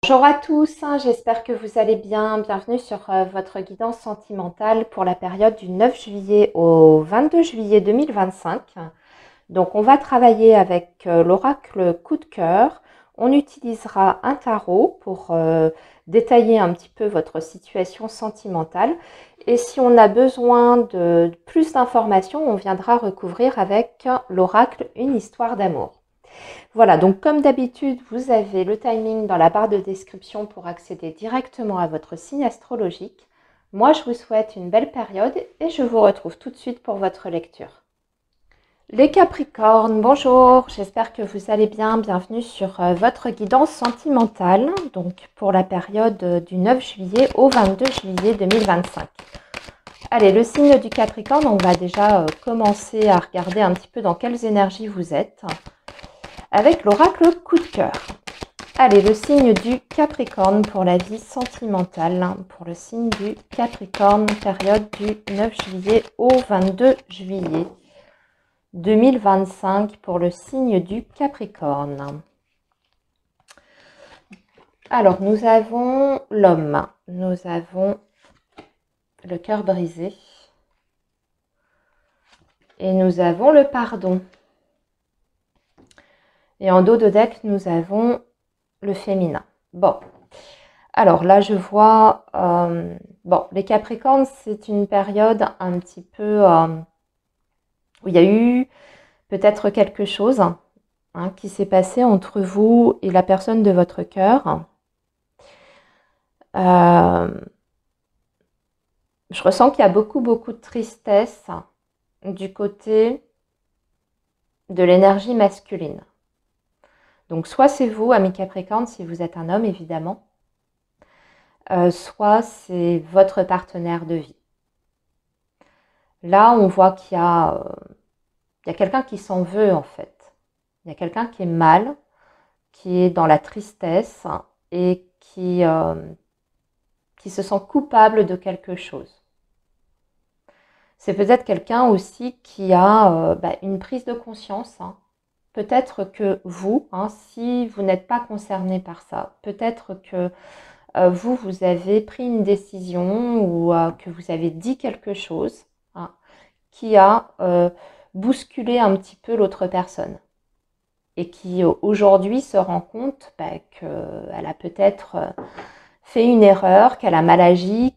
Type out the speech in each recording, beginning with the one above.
Bonjour à tous, j'espère que vous allez bien. Bienvenue sur votre guidance sentimentale pour la période du 9 juillet au 22 juillet 2025. Donc on va travailler avec l'oracle coup de cœur. On utilisera un tarot pour détailler un petit peu votre situation sentimentale. Et si on a besoin de plus d'informations, on viendra recouvrir avec l'oracle une histoire d'amour. Voilà, donc comme d'habitude, vous avez le timing dans la barre de description pour accéder directement à votre signe astrologique. Moi, je vous souhaite une belle période et je vous retrouve tout de suite pour votre lecture. Les Capricornes, bonjour, j'espère que vous allez bien. Bienvenue sur votre guidance sentimentale, donc pour la période du 9 juillet au 22 juillet 2025. Allez, le signe du Capricorne, on va déjà commencer à regarder un petit peu dans quelles énergies vous êtes avec l'oracle coup de cœur. Allez, le signe du Capricorne pour la vie sentimentale, pour le signe du Capricorne, période du 9 juillet au 22 juillet 2025 pour le signe du Capricorne. Alors, nous avons l'homme, nous avons le cœur brisé et nous avons le pardon. Et en dos de deck, nous avons le féminin. Bon, alors là, je vois... bon, les Capricornes, c'est une période un petit peu... où il y a eu peut-être quelque chose qui s'est passé entre vous et la personne de votre cœur. Je ressens qu'il y a beaucoup de tristesse du côté de l'énergie masculine. Donc, soit c'est vous, ami Capricorne, si vous êtes un homme, évidemment. Soit c'est votre partenaire de vie. Là, on voit qu'il y a quelqu'un qui s'en veut, en fait. Il y a quelqu'un qui est mal, qui est dans la tristesse et qui se sent coupable de quelque chose. C'est peut-être quelqu'un aussi qui a une prise de conscience. Peut-être que vous, si vous n'êtes pas concerné par ça, peut-être que vous avez pris une décision ou que vous avez dit quelque chose qui a bousculé un petit peu l'autre personne et qui aujourd'hui se rend compte qu'elle a peut-être fait une erreur, qu'elle a mal agi,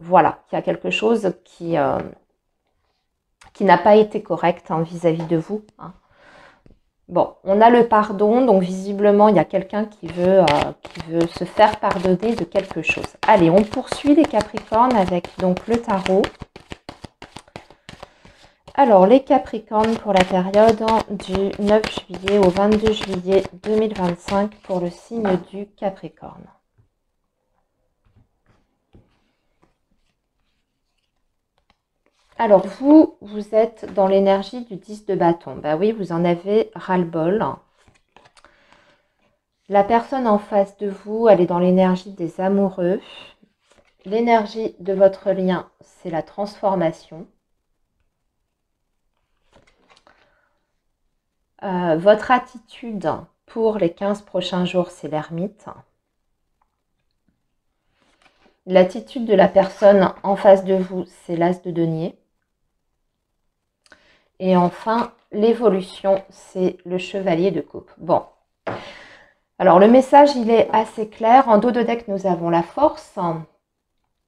voilà, qu'il y a quelque chose qui n'a pas été correct vis-à-vis de vous. Bon, on a le pardon, donc visiblement, il y a quelqu'un qui veut se faire pardonner de quelque chose. Allez, on poursuit les Capricornes avec donc le tarot. Alors, les Capricornes pour la période du 9 juillet au 22 juillet 2025 pour le signe du Capricorne. Alors, vous êtes dans l'énergie du 10 de bâton. Ben oui, vous en avez ras-le-bol. La personne en face de vous, elle est dans l'énergie des amoureux. L'énergie de votre lien, c'est la transformation. Votre attitude pour les 15 prochains jours, c'est l'ermite. L'attitude de la personne en face de vous, c'est l'as de denier. Et enfin, l'évolution, c'est le chevalier de coupe. Bon. Alors, le message, il est assez clair. En dos de deck, nous avons la force.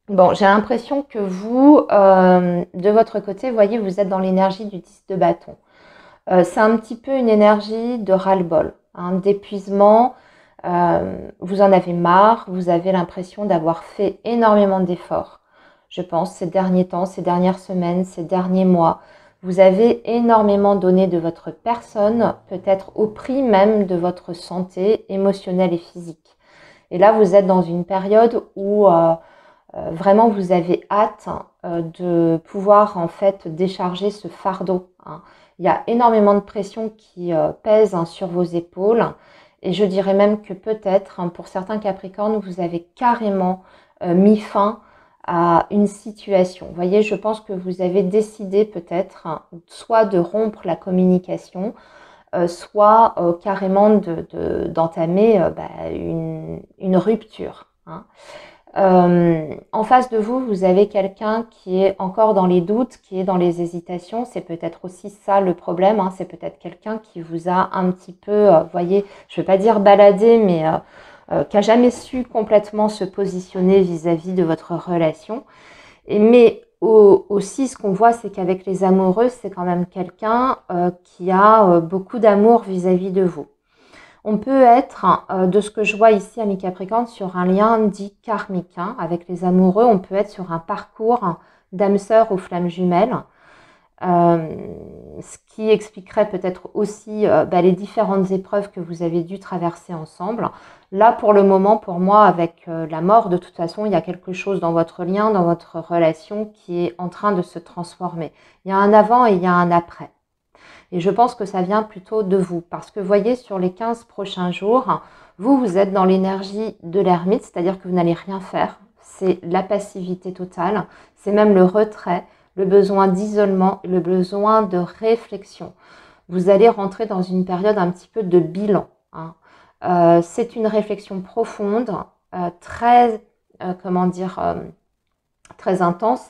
Bon, j'ai l'impression que vous, de votre côté, vous voyez, vous êtes dans l'énergie du 10 de bâton. C'est un petit peu une énergie de ras-le-bol, d'épuisement. Vous en avez marre, vous avez l'impression d'avoir fait énormément d'efforts. Je pense, ces derniers temps, ces dernières semaines, ces derniers mois. Vous avez énormément donné de votre personne, peut-être au prix même de votre santé émotionnelle et physique. Et là, vous êtes dans une période où vraiment vous avez hâte de pouvoir en fait décharger ce fardeau. Il y a énormément de pression qui pèse sur vos épaules. Et je dirais même que peut-être, pour certains Capricornes, vous avez carrément mis fin à une situation. Vous voyez, je pense que vous avez décidé peut-être soit de rompre la communication, soit carrément d'entamer une rupture. Hein. En face de vous, vous avez quelqu'un qui est encore dans les doutes, qui est dans les hésitations. C'est peut-être aussi ça le problème. Hein. C'est peut-être quelqu'un qui vous a un petit peu, voyez, je ne vais pas dire baladé, mais qui n'a jamais su complètement se positionner vis-à-vis de votre relation. Mais aussi, ce qu'on voit, c'est qu'avec les amoureux, c'est quand même quelqu'un qui a beaucoup d'amour vis-à-vis de vous. On peut être, de ce que je vois ici, ami Capricorne, sur un lien dit karmique. Hein. Avec les amoureux, on peut être sur un parcours d'âme sœur aux flammes jumelles. Ce qui expliquerait peut-être aussi les différentes épreuves que vous avez dû traverser ensemble. Là, pour le moment, pour moi, avec la mort, de toute façon, il y a quelque chose dans votre lien, dans votre relation qui est en train de se transformer. Il y a un avant et il y a un après. Et je pense que ça vient plutôt de vous. Parce que vous voyez, sur les 15 prochains jours, vous êtes dans l'énergie de l'ermite, c'est-à-dire que vous n'allez rien faire. C'est la passivité totale, c'est même le retrait, le besoin d'isolement, le besoin de réflexion. Vous allez rentrer dans une période un petit peu de bilan. Hein. C'est une réflexion profonde, très, très intense,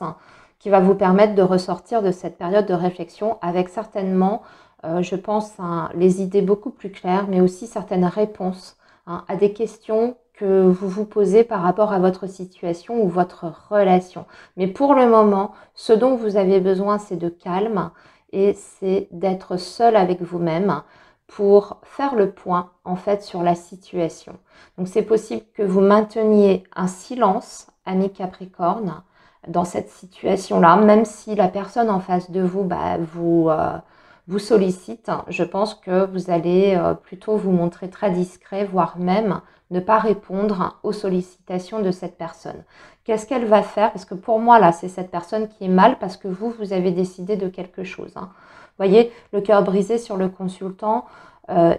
qui va vous permettre de ressortir de cette période de réflexion avec certainement, je pense, les idées beaucoup plus claires, mais aussi certaines réponses à des questions que vous vous posez par rapport à votre situation ou votre relation. Mais pour le moment, ce dont vous avez besoin, c'est de calme et c'est d'être seul avec vous-même pour faire le point en fait sur la situation. Donc c'est possible que vous mainteniez un silence, ami Capricorne, dans cette situation-là, même si la personne en face de vous vous sollicite. Je pense que vous allez plutôt vous montrer très discret, voire même ne pas répondre aux sollicitations de cette personne. Qu'est-ce qu'elle va faire? Parce que pour moi, là, c'est cette personne qui est mal parce que vous avez décidé de quelque chose. Hein. Vous voyez, le cœur brisé sur le consultant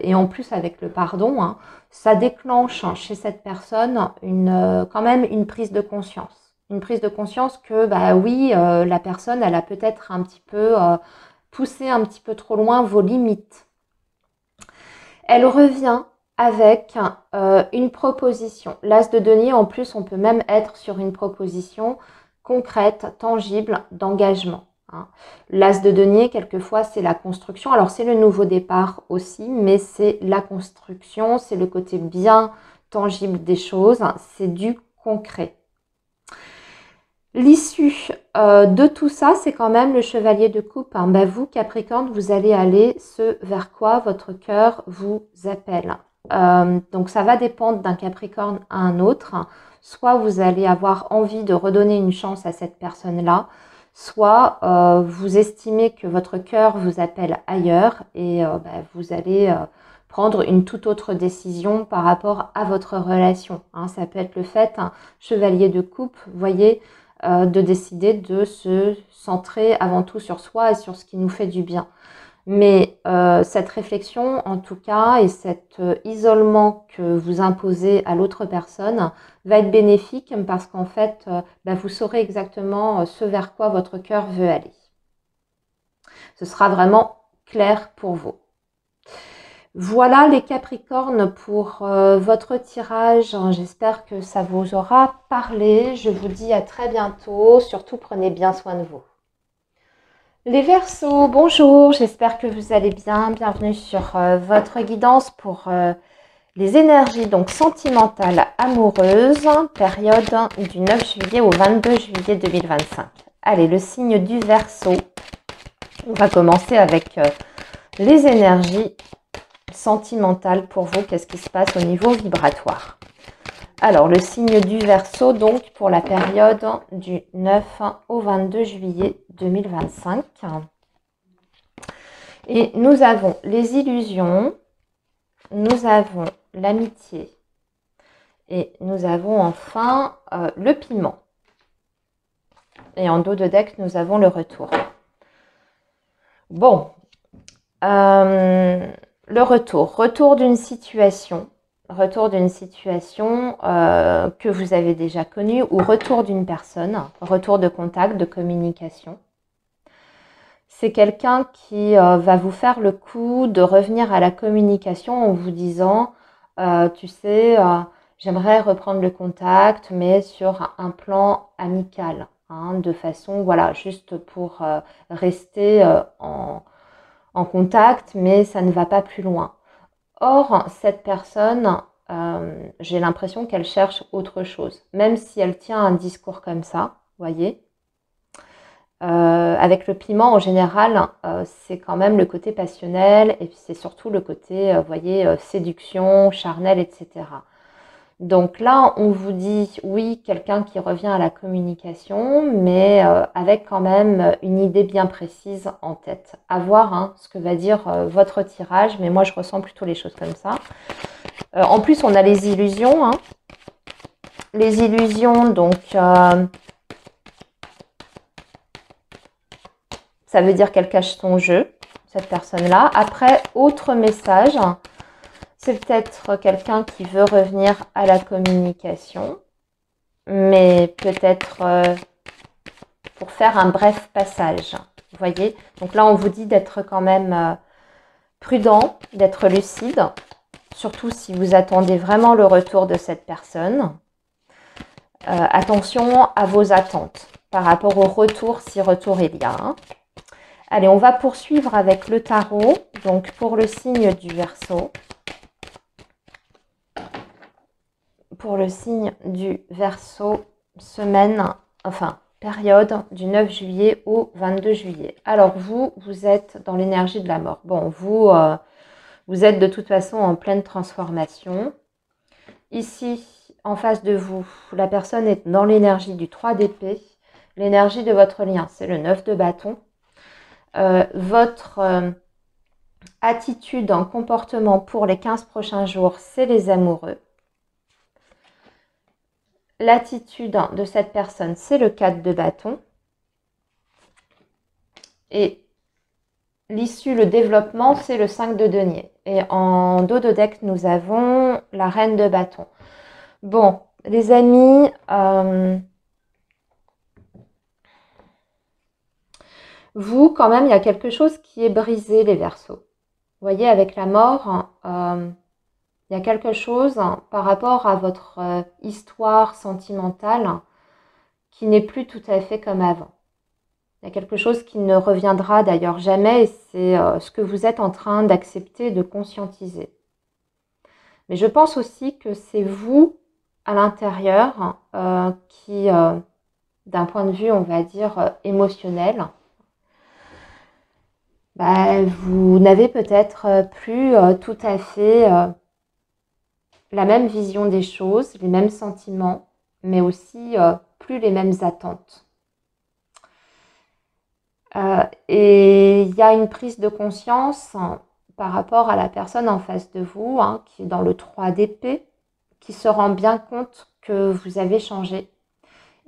et en plus avec le pardon, hein, ça déclenche chez cette personne quand même une prise de conscience. Une prise de conscience que, la personne, elle a peut-être un petit peu poussé un petit peu trop loin vos limites. Elle revient avec une proposition. L'as de denier, en plus, on peut même être sur une proposition concrète, tangible, d'engagement. Hein. L'as de denier, quelquefois, c'est la construction. Alors, c'est le nouveau départ aussi, mais c'est la construction, c'est le côté bien tangible des choses, c'est du concret. L'issue de tout ça, c'est quand même le chevalier de coupe. Hein. Vous, Capricorne, vous allez aller ce vers quoi votre cœur vous appelle. Donc, ça va dépendre d'un Capricorne à un autre. Soit vous allez avoir envie de redonner une chance à cette personne-là, soit vous estimez que votre cœur vous appelle ailleurs et vous allez prendre une toute autre décision par rapport à votre relation. Hein. Ça peut être le fait, chevalier de coupe, vous voyez, de décider de se centrer avant tout sur soi et sur ce qui nous fait du bien. Mais cette réflexion, en tout cas, et cet isolement que vous imposez à l'autre personne va être bénéfique parce qu'en fait, vous saurez exactement ce vers quoi votre cœur veut aller. Ce sera vraiment clair pour vous. Voilà les Capricornes pour votre tirage. J'espère que ça vous aura parlé. Je vous dis à très bientôt. Surtout, prenez bien soin de vous. Les Verseaux, bonjour. J'espère que vous allez bien. Bienvenue sur votre guidance pour les énergies donc sentimentales amoureuses. Période du 9 juillet au 22 juillet 2025. Allez, le signe du Verseau. On va commencer avec les énergies sentimentale pour vous, qu'est-ce qui se passe au niveau vibratoire. Alors, le signe du Verseau, donc, pour la période du 9 au 22 juillet 2025. Et nous avons les illusions, nous avons l'amitié et nous avons enfin le piment. Et en dos de deck, nous avons le retour. Bon, le retour d'une situation que vous avez déjà connue ou retour d'une personne, retour de contact, de communication. c'est quelqu'un qui va vous faire le coup de revenir à la communication en vous disant, tu sais, j'aimerais reprendre le contact, mais sur un plan amical, hein, de façon, voilà, juste pour rester en contact, mais ça ne va pas plus loin. Or, cette personne, j'ai l'impression qu'elle cherche autre chose, même si elle tient un discours comme ça, voyez. Avec le piment, en général, c'est quand même le côté passionnel et puis c'est surtout le côté, voyez, séduction, charnel, etc. Donc là, on vous dit, oui, quelqu'un qui revient à la communication, mais avec quand même une idée bien précise en tête. À voir hein, ce que va dire votre tirage, mais moi, je ressens plutôt les choses comme ça. En plus, on a les illusions. Hein. Les illusions, donc, ça veut dire qu'elle cache son jeu, cette personne-là. Après, autre message, c'est peut-être quelqu'un qui veut revenir à la communication, mais peut-être pour faire un bref passage. Vous voyez? Donc là, on vous dit d'être quand même prudent, d'être lucide, surtout si vous attendez vraiment le retour de cette personne. Attention à vos attentes par rapport au retour, si retour il y a. Hein. Allez, on va poursuivre avec le tarot, donc pour le signe du Verseau. Pour le signe du Verseau, semaine, enfin, période du 9 juillet au 22 juillet. Alors vous êtes dans l'énergie de la mort. Bon, vous êtes de toute façon en pleine transformation. Ici, en face de vous, la personne est dans l'énergie du 3 d'épée. L'énergie de votre lien, c'est le 9 de bâton. Votre attitude en comportement pour les 15 prochains jours, c'est les amoureux. L'attitude de cette personne, c'est le 4 de bâton. Et l'issue, le développement, c'est le 5 de denier. Et en dos de deck, nous avons la reine de bâton. Bon, les amis, vous, quand même, il y a quelque chose qui est brisé, les Verseaux. Vous voyez, avec la mort, il y a quelque chose par rapport à votre histoire sentimentale qui n'est plus tout à fait comme avant. Il y a quelque chose qui ne reviendra d'ailleurs jamais et c'est ce que vous êtes en train d'accepter, de conscientiser. Mais je pense aussi que c'est vous, à l'intérieur, qui, d'un point de vue, on va dire, émotionnel, vous n'avez peut-être plus tout à fait la même vision des choses, les mêmes sentiments, mais aussi plus les mêmes attentes. Et il y a une prise de conscience par rapport à la personne en face de vous, hein, qui est dans le 3 d'épée, qui se rend bien compte que vous avez changé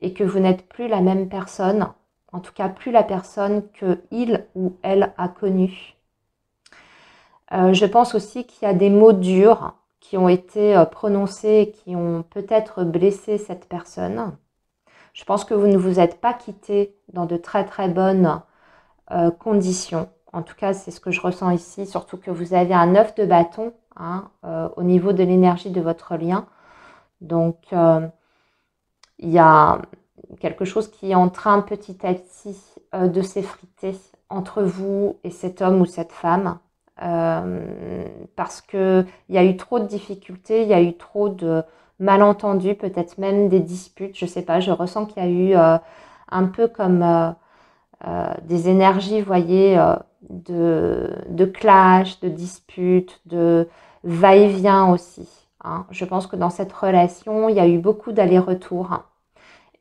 et que vous n'êtes plus la même personne, en tout cas plus la personne que il ou elle a connue. Je pense aussi qu'il y a des mots durs qui ont été prononcés et qui ont peut-être blessé cette personne. Je pense que vous ne vous êtes pas quitté dans de très très bonnes conditions. En tout cas, c'est ce que je ressens ici, surtout que vous avez un 9 de bâton hein, au niveau de l'énergie de votre lien. Donc, il y a quelque chose qui est en train petit à petit de s'effriter entre vous et cet homme ou cette femme. Parce qu'il y a eu trop de difficultés, il y a eu trop de malentendus, peut-être même des disputes, je ne sais pas, je ressens qu'il y a eu un peu comme des énergies, vous voyez, de clash, de disputes, de va-et-vient aussi. Hein. Je pense que dans cette relation, il y a eu beaucoup d'allers-retours.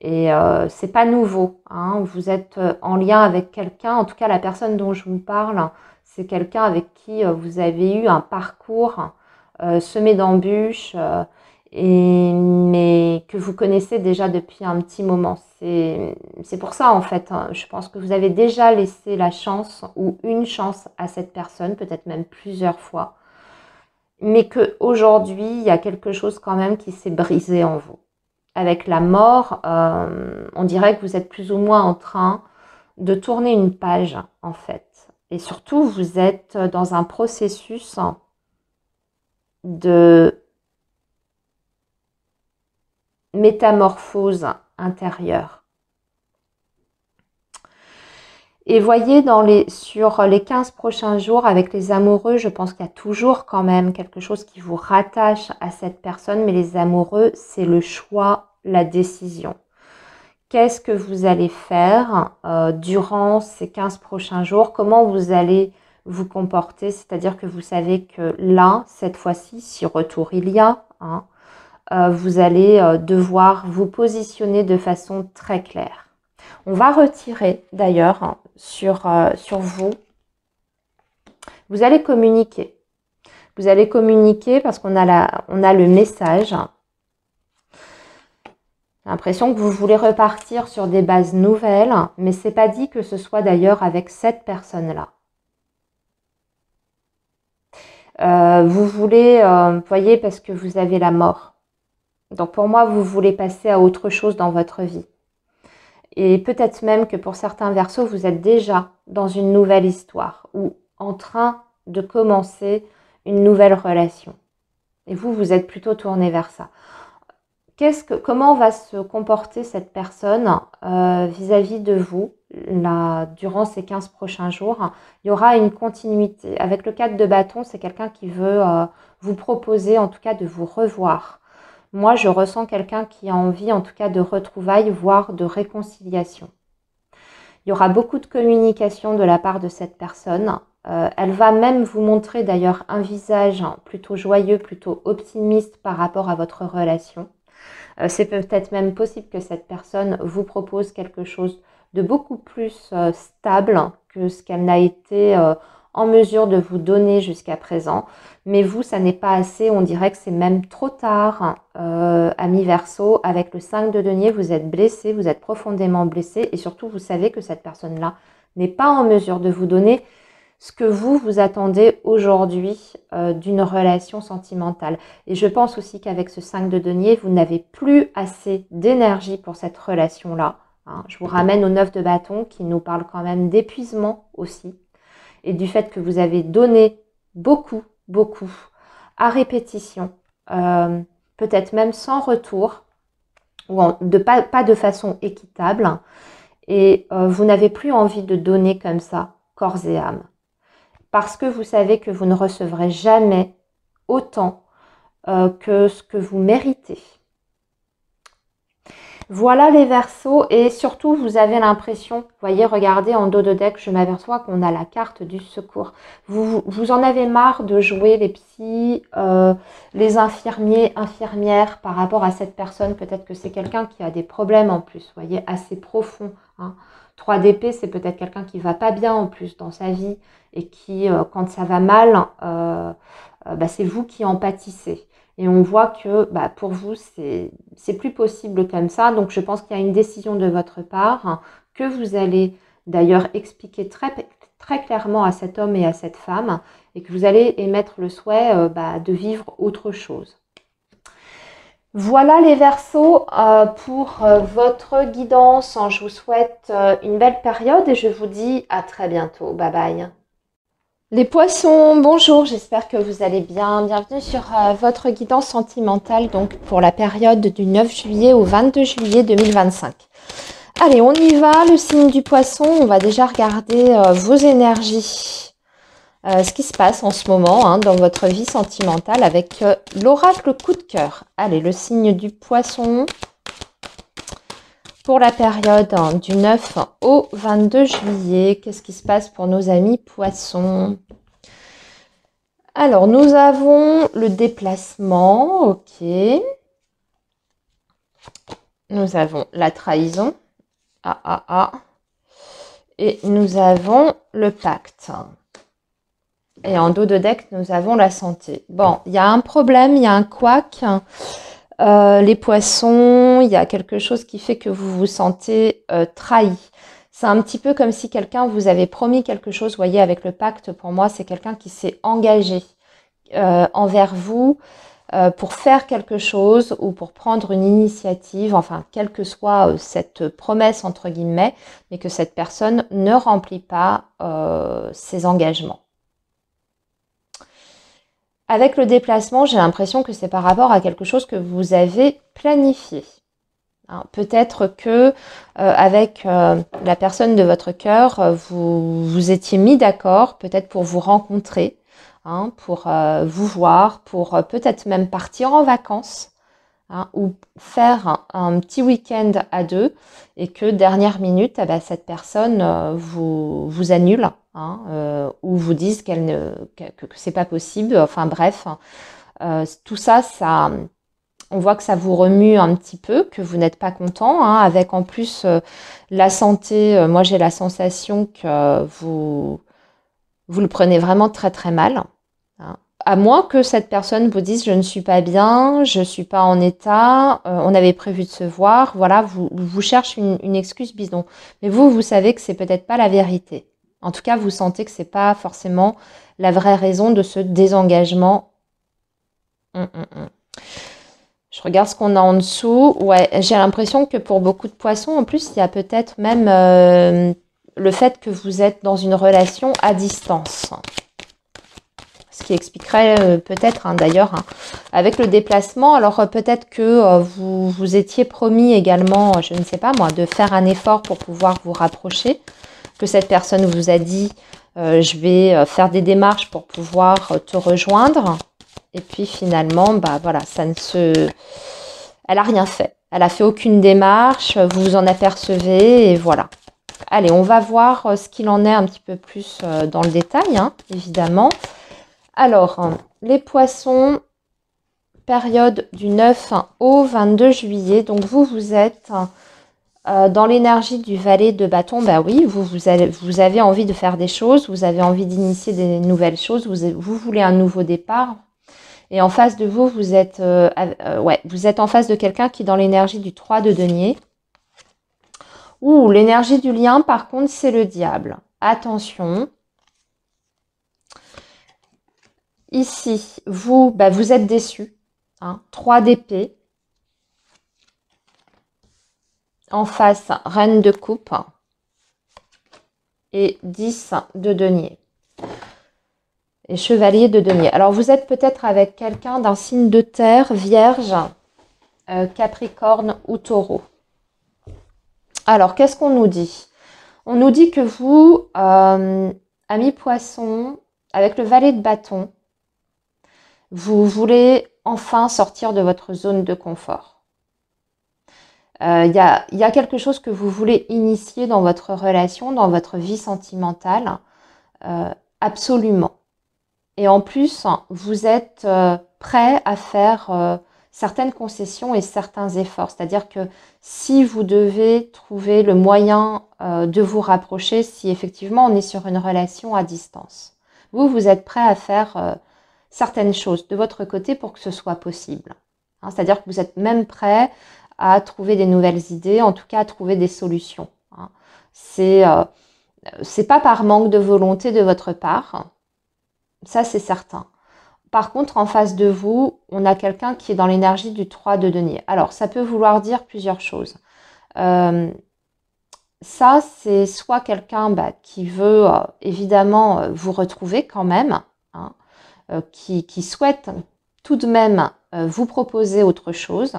Et c'est pas nouveau. Hein. Vous êtes en lien avec quelqu'un, en tout cas la personne dont je vous parle, c'est quelqu'un avec qui vous avez eu un parcours semé d'embûches, mais que vous connaissez déjà depuis un petit moment. C'est pour ça en fait, hein, je pense que vous avez déjà laissé la chance ou une chance à cette personne, peut-être même plusieurs fois, mais qu'aujourd'hui, il y a quelque chose quand même qui s'est brisé en vous. Avec la mort, on dirait que vous êtes plus ou moins en train de tourner une page, en fait. Et surtout, vous êtes dans un processus de métamorphose intérieure. Et voyez, sur les 15 prochains jours avec les amoureux, je pense qu'il y a toujours quand même quelque chose qui vous rattache à cette personne, mais les amoureux, c'est le choix, la décision. Qu'est-ce que vous allez faire durant ces 15 prochains jours? Comment vous allez vous comporter? C'est-à-dire que vous savez que là, cette fois-ci, si retour il y a, hein, vous allez devoir vous positionner de façon très claire. On va retirer d'ailleurs sur vous. Vous allez communiquer. Vous allez communiquer parce qu'on a le message. J'ai l'impression que vous voulez repartir sur des bases nouvelles, mais c'est pas dit que ce soit d'ailleurs avec cette personne-là. Vous voulez, voyez, parce que vous avez la mort. Donc pour moi, vous voulez passer à autre chose dans votre vie. Et peut-être même que pour certains Verseaux, vous êtes déjà dans une nouvelle histoire ou en train de commencer une nouvelle relation. Et vous êtes plutôt tourné vers ça. Comment va se comporter cette personne vis-à-vis de vous durant ces 15 prochains jours? Il y aura une continuité. Avec le 4 de bâton, c'est quelqu'un qui veut vous proposer en tout cas de vous revoir. Moi, je ressens quelqu'un qui a envie en tout cas de retrouvailles, voire de réconciliation. Il y aura beaucoup de communication de la part de cette personne. Elle va même vous montrer d'ailleurs un visage plutôt joyeux, plutôt optimiste par rapport à votre relation. C'est peut-être même possible que cette personne vous propose quelque chose de beaucoup plus stable que ce qu'elle n'a été en mesure de vous donner jusqu'à présent. Mais vous, ça n'est pas assez. On dirait que c'est même trop tard, ami Verseau. Avec le 5 de denier, vous êtes blessé, vous êtes profondément blessé. Et surtout, vous savez que cette personne-là n'est pas en mesure de vous donner ce que vous attendez aujourd'hui d'une relation sentimentale. Et je pense aussi qu'avec ce 5 de denier, vous n'avez plus assez d'énergie pour cette relation-là. Hein. Je vous ramène au 9 de bâton qui nous parle quand même d'épuisement aussi. Et du fait que vous avez donné beaucoup à répétition, peut-être même sans retour, ou pas de façon équitable. Et vous n'avez plus envie de donner comme ça, corps et âme. Parce que vous savez que vous ne recevrez jamais autant que ce que vous méritez. Voilà les Verseaux, et surtout vous avez l'impression, vous voyez, regardez en dos de deck, je m'aperçois qu'on a la carte du secours. Vous en avez marre de jouer les psys, les infirmiers, infirmières par rapport à cette personne. Peut-être que c'est quelqu'un qui a des problèmes en plus, vous voyez, assez profonds. Hein. 3 d'épée, c'est peut-être quelqu'un qui va pas bien en plus dans sa vie et qui, quand ça va mal, c'est vous qui en pâtissez. Et on voit que pour vous, c'est plus possible comme ça. Donc, je pense qu'il y a une décision de votre part que vous allez d'ailleurs expliquer très clairement à cet homme et à cette femme et que vous allez émettre le souhait de vivre autre chose. Voilà les Verseaux pour votre guidance. Je vous souhaite une belle période et je vous dis à très bientôt. Bye bye. Les Poissons, bonjour, j'espère que vous allez bien. Bienvenue sur votre guidance sentimentale donc pour la période du 9 juillet au 22 juillet 2025. Allez, on y va, le signe du Poisson. On va déjà regarder vos énergies. Ce qui se passe en ce moment dans votre vie sentimentale avec l'oracle coup de cœur. Allez, le signe du Poisson pour la période du 9 au 22 juillet. Qu'est-ce qui se passe pour nos amis Poissons? Alors, nous avons le déplacement, ok. Nous avons la trahison, et nous avons le pacte. Et en dos de deck, nous avons la santé. Bon, il y a un problème, il y a un couac. Les Poissons, il y a quelque chose qui fait que vous vous sentez trahi. C'est un petit peu comme si quelqu'un vous avait promis quelque chose. Vous voyez, avec le pacte, pour moi, c'est quelqu'un qui s'est engagé envers vous. pour faire quelque chose ou pour prendre une initiative, enfin, quelle que soit cette promesse, entre guillemets, mais que cette personne ne remplit pas ses engagements. Avec le déplacement, j'ai l'impression que c'est par rapport à quelque chose que vous avez planifié. Hein, peut-être que avec la personne de votre cœur, vous vous étiez mis d'accord, peut-être pour vous rencontrer, hein, pour vous voir, pour peut-être même partir en vacances, hein, ou faire un petit week-end à deux, et que dernière minute, eh ben, cette personne vous annule, hein, ou vous dise que c'est pas possible. Enfin bref, tout ça, on voit que ça vous remue un petit peu, que vous n'êtes pas content, hein, avec en plus la santé. Moi, j'ai la sensation que vous le prenez vraiment très très mal. Hein. À moins que cette personne vous dise je ne suis pas bien, je ne suis pas en état, on avait prévu de se voir, voilà, vous cherchez une excuse bidon. Mais vous savez que c'est peut-être pas la vérité. En tout cas, vous sentez que c'est pas forcément la vraie raison de ce désengagement. Je regarde ce qu'on a en dessous. Ouais, j'ai l'impression que pour beaucoup de poissons, en plus, il y a peut-être même le fait que vous êtes dans une relation à distance. Ce qui expliquerait peut-être, hein, d'ailleurs, hein, avec le déplacement. Alors peut-être que vous vous étiez promis également, je ne sais pas moi, de faire un effort pour pouvoir vous rapprocher. Que cette personne vous a dit, je vais faire des démarches pour pouvoir te rejoindre. Et puis finalement, bah voilà, elle a rien fait. Elle a fait aucune démarche, vous vous en apercevez et voilà. Allez, on va voir ce qu'il en est un petit peu plus dans le détail, hein, évidemment. Alors, les poissons, période du 9 au 22 juillet. Donc vous êtes dans l'énergie du valet de bâton. Bah oui, vous avez envie de faire des choses, vous avez envie d'initier des nouvelles choses, vous voulez un nouveau départ. Et en face de vous, vous êtes en face de quelqu'un qui est dans l'énergie du 3 de denier. Ouh, l'énergie du lien, par contre, c'est le diable. Attention. Ici, vous êtes déçu. Hein, 3 d'épée. En face, reine de coupe. Et 10 de denier. Et chevalier de denier. Alors, vous êtes peut-être avec quelqu'un d'un signe de terre, vierge, capricorne ou taureau. Alors, qu'est-ce qu'on nous dit? On nous dit que vous, amis poissons, avec le valet de bâton, vous voulez enfin sortir de votre zone de confort. Il y a quelque chose que vous voulez initier dans votre relation, dans votre vie sentimentale, absolument. Et en plus, vous êtes prêt à faire certaines concessions et certains efforts. C'est-à-dire que si vous devez trouver le moyen de vous rapprocher, si effectivement on est sur une relation à distance, vous êtes prêt à faire certaines choses de votre côté pour que ce soit possible. Hein, c'est-à-dire que vous êtes même prêt à trouver des nouvelles idées, en tout cas à trouver des solutions. Hein. C'est pas par manque de volonté de votre part. Ça, c'est certain. Par contre, en face de vous, on a quelqu'un qui est dans l'énergie du 3 de denier. Alors, ça peut vouloir dire plusieurs choses. Ça, c'est soit quelqu'un qui veut évidemment vous retrouver quand même, hein, qui souhaite tout de même vous proposer autre chose,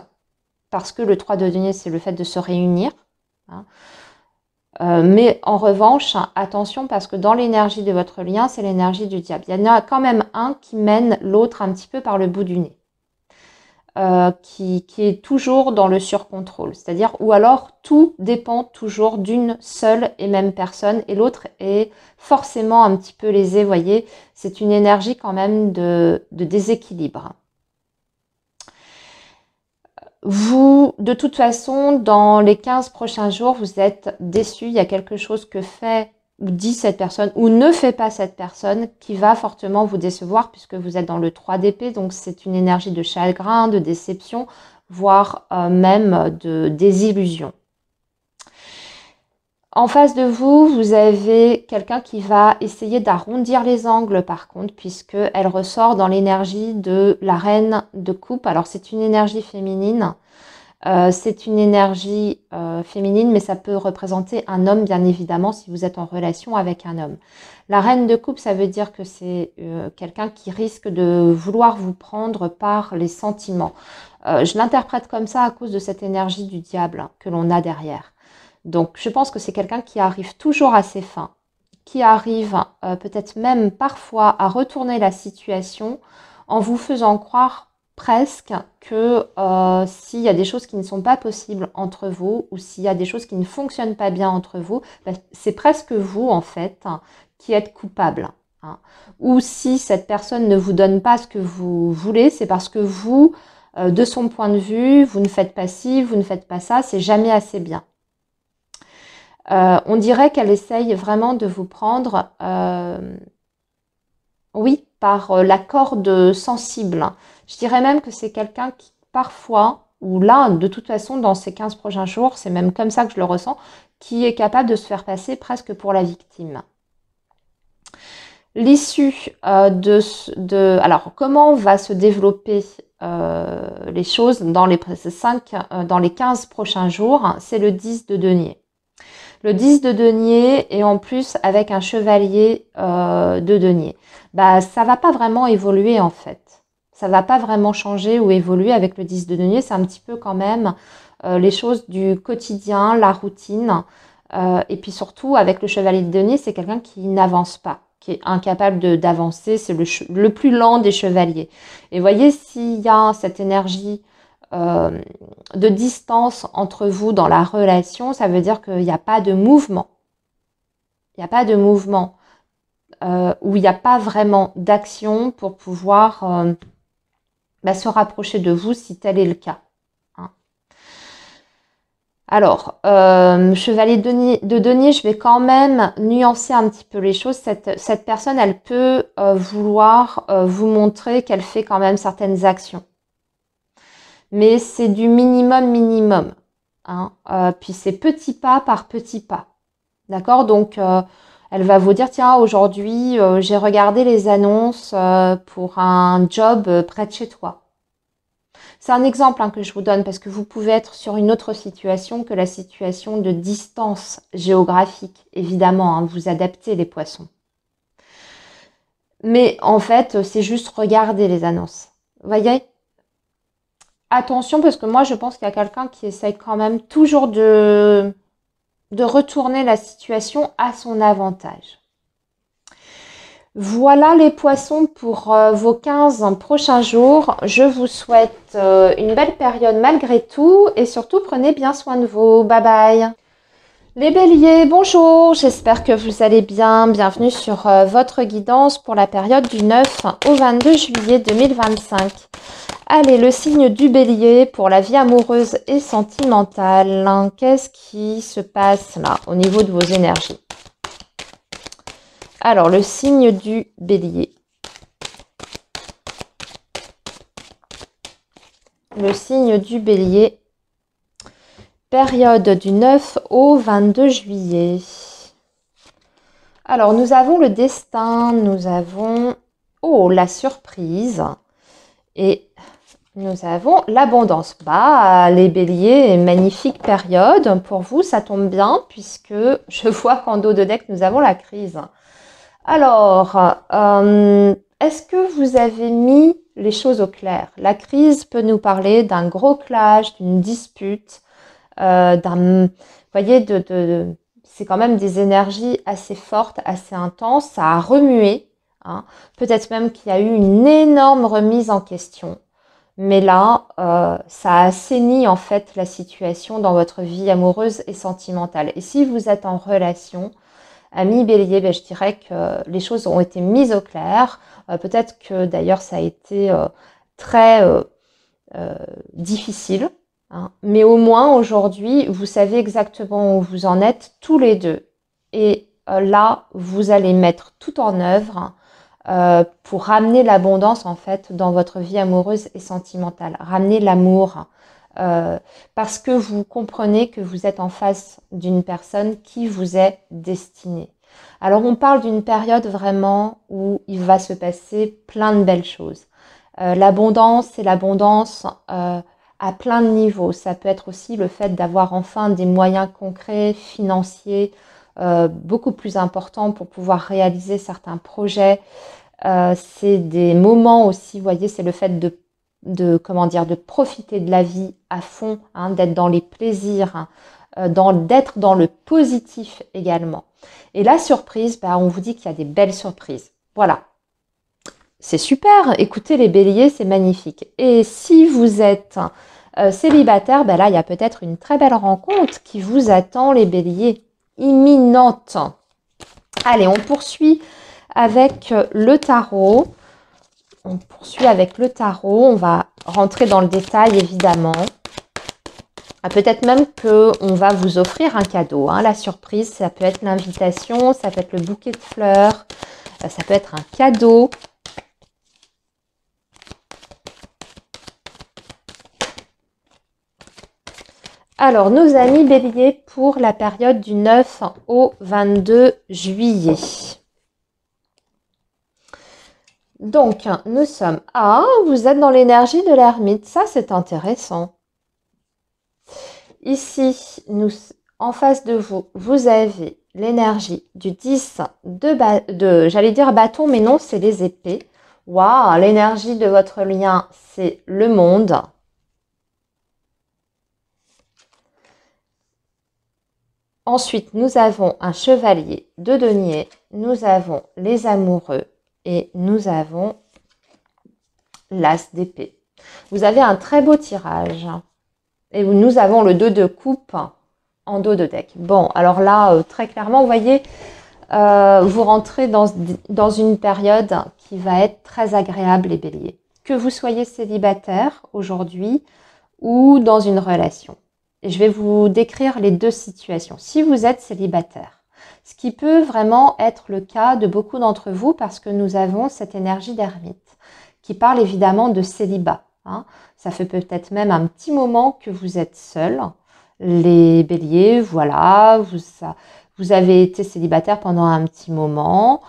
parce que le 3 de denier, c'est le fait de se réunir. Hein. Mais en revanche, attention parce que dans l'énergie de votre lien, c'est l'énergie du diable. Il y en a quand même un qui mène l'autre un petit peu par le bout du nez, qui est toujours dans le surcontrôle. C'est-à-dire, ou alors tout dépend toujours d'une seule et même personne et l'autre est forcément un petit peu lésé. Vous voyez, c'est une énergie quand même de déséquilibre. Vous, de toute façon, dans les 15 prochains jours, vous êtes déçu. Il y a quelque chose que fait ou dit cette personne ou ne fait pas cette personne qui va fortement vous décevoir puisque vous êtes dans le 3 d'épée. Donc, c'est une énergie de chagrin, de déception, voire même de désillusion. En face de vous, vous avez quelqu'un qui va essayer d'arrondir les angles par contre, puisqu'elle ressort dans l'énergie de la reine de coupe. Alors c'est une énergie féminine, mais ça peut représenter un homme bien évidemment si vous êtes en relation avec un homme. La reine de coupe, ça veut dire que c'est quelqu'un qui risque de vouloir vous prendre par les sentiments. Je l'interprète comme ça à cause de cette énergie du diable que l'on a derrière. Donc, je pense que c'est quelqu'un qui arrive toujours à ses fins, qui arrive peut-être même parfois à retourner la situation en vous faisant croire presque que s'il y a des choses qui ne sont pas possibles entre vous ou s'il y a des choses qui ne fonctionnent pas bien entre vous, c'est presque vous en fait qui êtes coupable. Hein. Ou si cette personne ne vous donne pas ce que vous voulez, c'est parce que vous, de son point de vue, vous ne faites pas ci, vous ne faites pas ça, c'est jamais assez bien. On dirait qu'elle essaye vraiment de vous prendre, oui, par la corde sensible. Je dirais même que c'est quelqu'un qui, parfois, ou là, de toute façon, dans ces 15 prochains jours, c'est même comme ça que je le ressens, qui est capable de se faire passer presque pour la victime. L'issue alors, comment va se développer les choses dans les 15 prochains jours? C'est le 10 de denier. Le 10 de denier et en plus avec un chevalier de denier. Ça va pas vraiment évoluer en fait. Ça va pas vraiment changer ou évoluer avec le 10 de denier. C'est un petit peu quand même les choses du quotidien, la routine. Et puis surtout avec le chevalier de denier, c'est quelqu'un qui n'avance pas, qui est incapable d'avancer. C'est le plus lent des chevaliers. Et voyez, s'il y a cette énergie de distance entre vous dans la relation, ça veut dire qu'il n'y a pas de mouvement. Il n'y a pas de mouvement où il n'y a pas vraiment d'action pour pouvoir se rapprocher de vous si tel est le cas. Hein. Alors, chevalier de denier, je vais quand même nuancer un petit peu les choses. Cette personne, elle peut vouloir vous montrer qu'elle fait quand même certaines actions. Mais c'est du minimum. Hein. Puis c'est petit pas par petit pas. D'accord? Donc, elle va vous dire, tiens, aujourd'hui, j'ai regardé les annonces pour un job près de chez toi. C'est un exemple que je vous donne parce que vous pouvez être sur une autre situation que la situation de distance géographique. Évidemment, hein, vous adaptez les poissons. Mais en fait, c'est juste regarder les annonces. Vous voyez? Attention, parce que moi, je pense qu'il y a quelqu'un qui essaye quand même toujours de retourner la situation à son avantage. Voilà les poissons pour vos 15 prochains jours. Je vous souhaite une belle période malgré tout et surtout prenez bien soin de vous. Bye bye. Les béliers, bonjour, j'espère que vous allez bien. Bienvenue sur votre guidance pour la période du 9 au 22 juillet 2025. Allez, le signe du bélier pour la vie amoureuse et sentimentale. Qu'est-ce qui se passe là au niveau de vos énergies? Alors, le signe du bélier. Le signe du bélier. Période du 9 au 22 juillet. Alors, nous avons le destin, nous avons la surprise et nous avons l'abondance. Les béliers, magnifique période. Pour vous, ça tombe bien puisque je vois qu'en dos de deck, nous avons la crise. Alors, est-ce que vous avez mis les choses au clair? La crise peut nous parler d'un gros clash, d'une dispute, vous voyez, c'est quand même des énergies assez fortes, assez intenses, ça a remué, hein. Peut-être même qu'il y a eu une énorme remise en question, mais là, ça a assaini en fait la situation dans votre vie amoureuse et sentimentale. Et si vous êtes en relation, ami bélier, je dirais que les choses ont été mises au clair, peut-être que d'ailleurs ça a été très difficile. Hein. Mais au moins, aujourd'hui, vous savez exactement où vous en êtes tous les deux. Et là, vous allez mettre tout en œuvre pour ramener l'abondance, en fait, dans votre vie amoureuse et sentimentale. Ramener l'amour, parce que vous comprenez que vous êtes en face d'une personne qui vous est destinée. Alors on parle d'une période vraiment où il va se passer plein de belles choses. L'abondance, c'est l'abondance à plein de niveaux. Ça peut être aussi le fait d'avoir enfin des moyens concrets, financiers, beaucoup plus importants pour pouvoir réaliser certains projets. C'est des moments aussi, vous voyez, c'est le fait comment dire, de profiter de la vie à fond, hein, d'être dans les plaisirs, hein, d'être dans le positif également. Et la surprise, bah, on vous dit qu'il y a des belles surprises. Voilà. C'est super. Écoutez, les béliers, c'est magnifique. Et si vous êtes célibataire, bah là, il y a peut-être une très belle rencontre qui vous attend, les béliers, imminente. Allez, on poursuit avec le tarot. On poursuit avec le tarot. On va rentrer dans le détail, évidemment. Peut-être même qu'on va vous offrir un cadeau. Hein. La surprise, ça peut être l'invitation, ça peut être le bouquet de fleurs, ça peut être un cadeau. Alors, nos amis béliers pour la période du 9 au 22 juillet. Donc, nous sommes... Ah, vous êtes dans l'énergie de l'ermite. Ça, c'est intéressant. Ici, en face de vous, vous avez l'énergie du 10 j'allais dire bâton, mais non, c'est les épées. Waouh, l'énergie de votre lien, c'est le monde. Ensuite, nous avons un chevalier de denier, nous avons les amoureux et nous avons l'as d'épée. Vous avez un très beau tirage. Et nous avons le 2 de coupe en dos de deck. Bon, alors là, très clairement, vous voyez, vous rentrez dans une période qui va être très agréable, les béliers. Que vous soyez célibataire aujourd'hui ou dans une relation. Et je vais vous décrire les deux situations. Si vous êtes célibataire, ce qui peut vraiment être le cas de beaucoup d'entre vous parce que nous avons cette énergie d'ermite qui parle évidemment de célibat. Hein. Ça fait peut-être même un petit moment que vous êtes seul. Les béliers, voilà, vous avez été célibataire pendant un petit moment.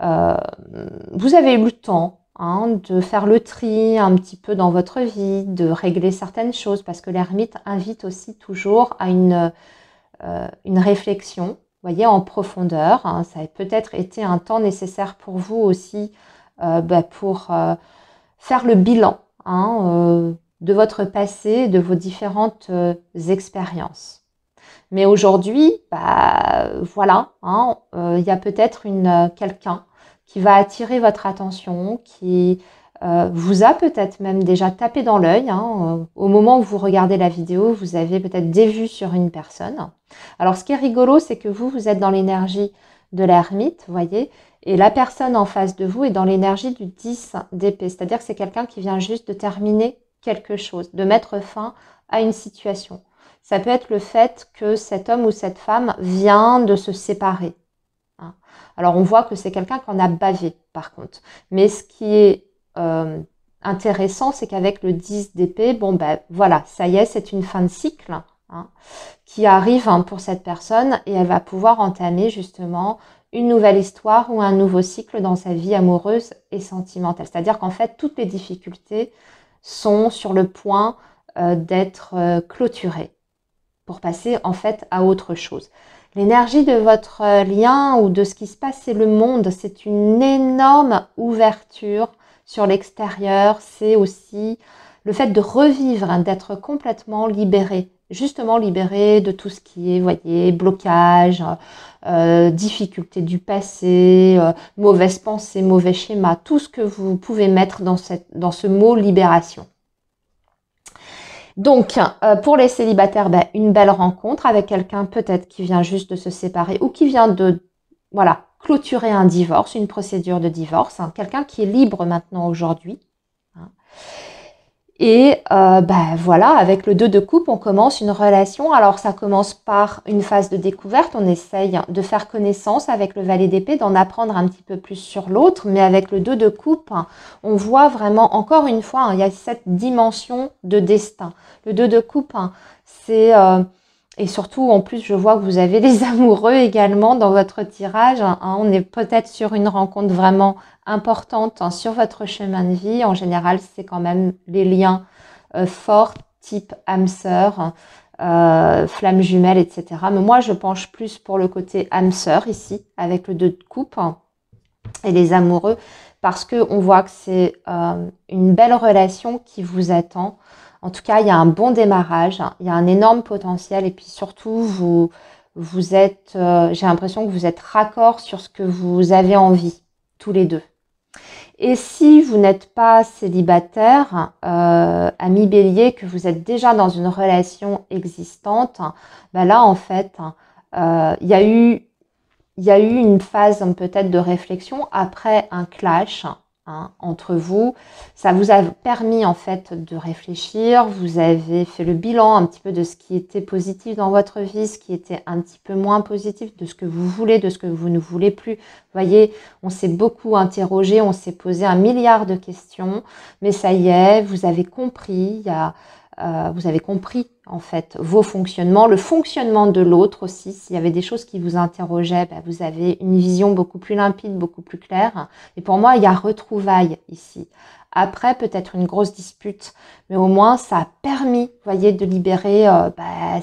Vous avez eu le temps de faire le tri un petit peu dans votre vie, de régler certaines choses, parce que l'ermite invite aussi toujours à une réflexion, vous voyez, en profondeur. Hein. Ça a peut-être été un temps nécessaire pour vous aussi pour faire le bilan de votre passé, de vos différentes expériences. Mais aujourd'hui, voilà, il y a peut-être quelqu'un qui va attirer votre attention, qui vous a peut-être même déjà tapé dans l'œil. Au moment où vous regardez la vidéo, vous avez peut-être des vues sur une personne. Alors, ce qui est rigolo, c'est que vous êtes dans l'énergie de l'ermite, vous voyez, et la personne en face de vous est dans l'énergie du 10 d'épée. C'est-à-dire que c'est quelqu'un qui vient juste de terminer quelque chose, de mettre fin à une situation. Ça peut être le fait que cet homme ou cette femme vient de se séparer. Alors, on voit que c'est quelqu'un qu'on a bavé, par contre. Mais ce qui est intéressant, c'est qu'avec le 10 d'épée, voilà, ça y est, c'est une fin de cycle qui arrive pour cette personne et elle va pouvoir entamer justement une nouvelle histoire ou un nouveau cycle dans sa vie amoureuse et sentimentale. C'est-à-dire qu'en fait, toutes les difficultés sont sur le point d'être clôturées pour passer en fait à autre chose. L'énergie de votre lien ou de ce qui se passe, c'est le monde. C'est une énorme ouverture sur l'extérieur. C'est aussi le fait de revivre, d'être complètement libéré. Justement libéré de tout ce qui est, vous voyez, blocage, difficultés du passé, mauvaises pensées, mauvais schémas, tout ce que vous pouvez mettre dans ce mot libération. Donc, pour les célibataires, une belle rencontre avec quelqu'un peut-être qui vient juste de se séparer ou qui vient de clôturer un divorce, une procédure de divorce, quelqu'un qui est libre maintenant aujourd'hui. Et voilà, avec le 2 de coupe, on commence une relation. Alors, ça commence par une phase de découverte. On essaye de faire connaissance avec le valet d'épée, d'en apprendre un petit peu plus sur l'autre. Mais avec le 2 de coupe, on voit vraiment, encore une fois, il y a cette dimension de destin. Le 2 de coupe, c'est... et surtout, en plus, je vois que vous avez les amoureux également dans votre tirage. On est peut-être sur une rencontre vraiment importante sur votre chemin de vie. En général, c'est quand même les liens forts, type âme sœur, flamme jumelle, etc. Mais moi, je penche plus pour le côté âme sœur ici, avec le 2 de coupe et les amoureux, parce qu'on voit que c'est une belle relation qui vous attend. En tout cas, il y a un bon démarrage, il y a un énorme potentiel et puis surtout, vous êtes, j'ai l'impression que vous êtes raccord sur ce que vous avez envie, tous les deux. Et si vous n'êtes pas célibataire, ami bélier, que vous êtes déjà dans une relation existante, là, en fait, il y a eu une phase peut-être de réflexion après un clash entre vous. Ça vous a permis en fait de réfléchir. Vous avez fait le bilan un petit peu de ce qui était positif dans votre vie, ce qui était un petit peu moins positif, de ce que vous voulez, de ce que vous ne voulez plus. Vous voyez, on s'est beaucoup interrogé, on s'est posé 1 milliard de questions, mais ça y est, vous avez compris. Vous avez compris en fait vos fonctionnements, le fonctionnement de l'autre aussi. S'il y avait des choses qui vous interrogeaient, vous avez une vision beaucoup plus limpide, beaucoup plus claire. Et pour moi, il y a retrouvailles ici. Après, peut-être une grosse dispute, mais au moins ça a permis, vous voyez, de libérer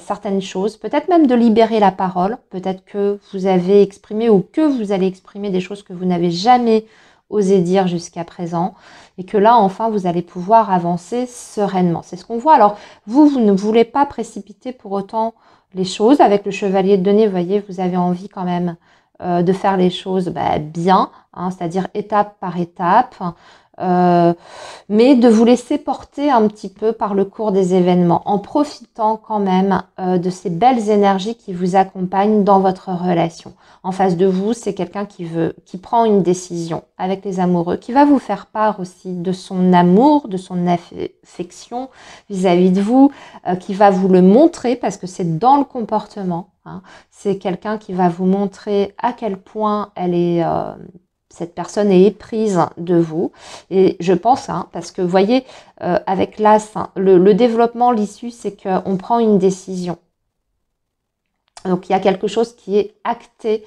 certaines choses, peut-être même de libérer la parole. Peut-être que vous avez exprimé ou que vous allez exprimer des choses que vous n'avez jamais osé dire jusqu'à présent. Et que là, enfin, vous allez pouvoir avancer sereinement. C'est ce qu'on voit. Alors, vous ne voulez pas précipiter pour autant les choses. Avec le chevalier de denier, vous voyez, vous avez envie quand même de faire les choses bien, c'est-à-dire étape par étape, mais de vous laisser porter un petit peu par le cours des événements, en profitant quand même de ces belles énergies qui vous accompagnent dans votre relation. En face de vous, c'est quelqu'un qui prend une décision avec les amoureux, qui va vous faire part aussi de son amour, de son affection vis-à-vis de vous, qui va vous le montrer parce que c'est dans le comportement. C'est quelqu'un qui va vous montrer à quel point cette personne est éprise de vous. Et je pense, parce que vous voyez, avec l'As, le développement, l'issue, c'est qu'on prend une décision. Donc, il y a quelque chose qui est acté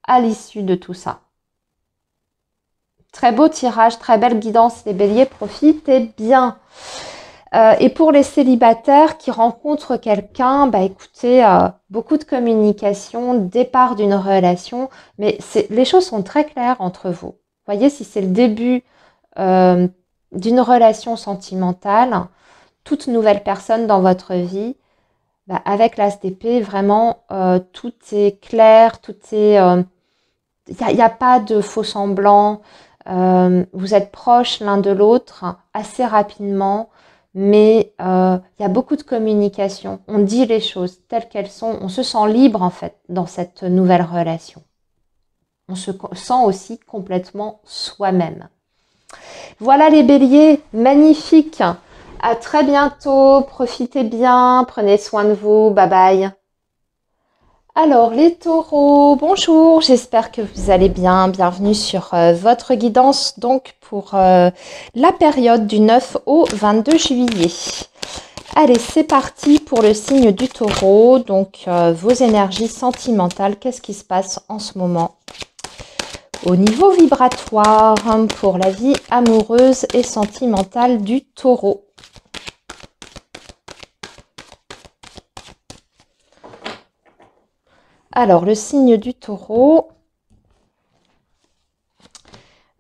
à l'issue de tout ça. Très beau tirage, très belle guidance, les béliers, profitez bien. Et pour les célibataires qui rencontrent quelqu'un, écoutez, beaucoup de communication, départ d'une relation, mais les choses sont très claires entre vous. Vous voyez, si c'est le début d'une relation sentimentale, toute nouvelle personne dans votre vie, avec l'As d'épée, vraiment, tout est clair, tout est... Il n'y a pas de faux semblants. Vous êtes proches l'un de l'autre assez rapidement, mais il y a beaucoup de communication. On dit les choses telles qu'elles sont. On se sent libre, en fait, dans cette nouvelle relation. On se sent aussi complètement soi-même. Voilà les béliers, magnifique. À très bientôt, profitez bien, prenez soin de vous, bye bye. Alors les taureaux, bonjour, j'espère que vous allez bien. Bienvenue sur votre guidance donc pour la période du 9 au 22 juillet. Allez, c'est parti pour le signe du taureau. Donc vos énergies sentimentales, qu'est-ce qui se passe en ce moment au niveau vibratoire pour la vie amoureuse et sentimentale du taureau? Alors, le signe du taureau.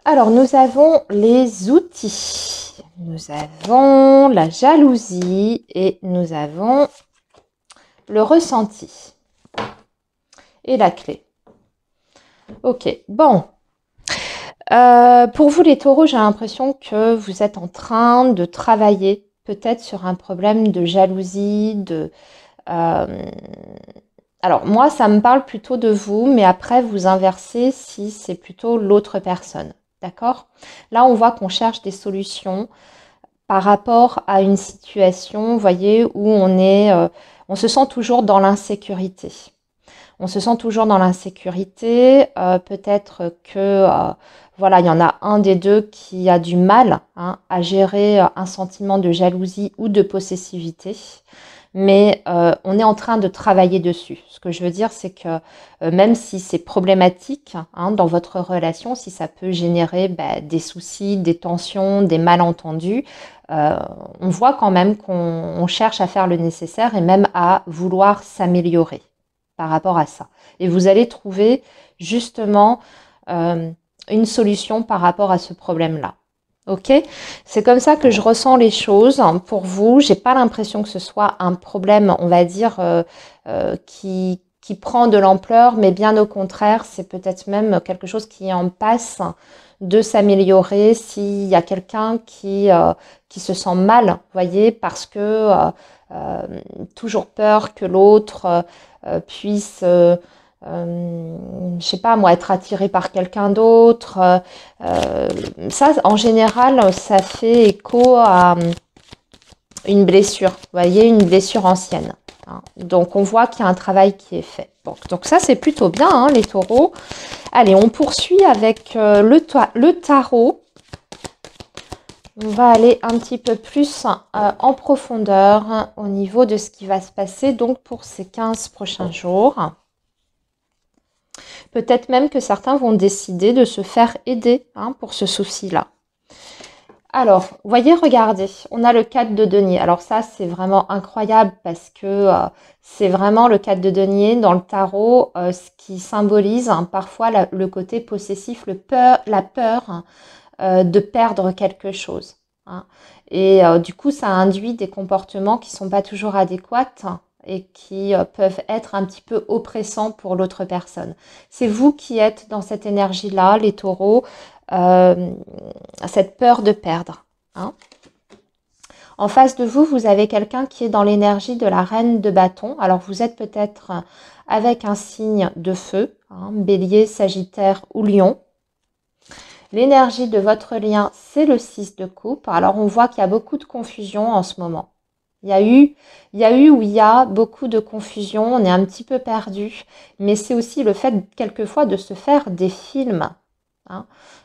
Alors, nous avons les outils. Nous avons la jalousie et nous avons le ressenti. Et la clé. Ok, bon. Pour vous les taureaux, j'ai l'impression que vous êtes en train de travailler peut-être sur un problème de jalousie, alors, moi, ça me parle plutôt de vous, mais après, vous inversez si c'est plutôt l'autre personne. D'accord? Là, on voit qu'on cherche des solutions par rapport à une situation, vous voyez, où on se sent toujours dans l'insécurité. On se sent toujours dans l'insécurité. Peut-être que, voilà, il y en a un des deux qui a du mal à gérer un sentiment de jalousie ou de possessivité. Mais on est en train de travailler dessus. Ce que je veux dire, c'est que même si c'est problématique dans votre relation, si ça peut générer des soucis, des tensions, des malentendus, on voit quand même qu'on cherche à faire le nécessaire et même à vouloir s'améliorer par rapport à ça. Et vous allez trouver justement une solution par rapport à ce problème-là. Ok, c'est comme ça que je ressens les choses pour vous. J'ai pas l'impression que ce soit un problème, on va dire, qui prend de l'ampleur, mais bien au contraire, c'est peut-être même quelque chose qui est en passe de s'améliorer s'il y a quelqu'un qui se sent mal, vous voyez, parce que toujours peur que l'autre puisse je sais pas moi, être attiré par quelqu'un d'autre. Ça, en général, ça fait écho à une blessure, vous voyez, une blessure ancienne. Donc, on voit qu'il y a un travail qui est fait. Bon, donc ça, c'est plutôt bien, les taureaux. Allez, on poursuit avec le tarot. On va aller un petit peu plus en profondeur au niveau de ce qui va se passer donc pour ces 15 prochains jours. Peut-être même que certains vont décider de se faire aider pour ce souci-là. Alors, vous voyez, regardez, on a le 4 de denier. Alors ça, c'est vraiment incroyable parce que c'est vraiment le 4 de denier dans le tarot, ce qui symbolise parfois le côté possessif, la peur de perdre quelque chose. Et du coup, ça induit des comportements qui ne sont pas toujours adéquats et qui peuvent être un petit peu oppressants pour l'autre personne. C'est vous qui êtes dans cette énergie-là, les taureaux, cette peur de perdre. En face de vous, vous avez quelqu'un qui est dans l'énergie de la reine de bâton. Alors, vous êtes peut-être avec un signe de feu, bélier, sagittaire ou lion. L'énergie de votre lien, c'est le 6 de coupe. Alors, on voit qu'il y a beaucoup de confusion en ce moment. Il y a eu ou il y a beaucoup de confusion, on est un petit peu perdu, mais c'est aussi le fait quelquefois de se faire des films.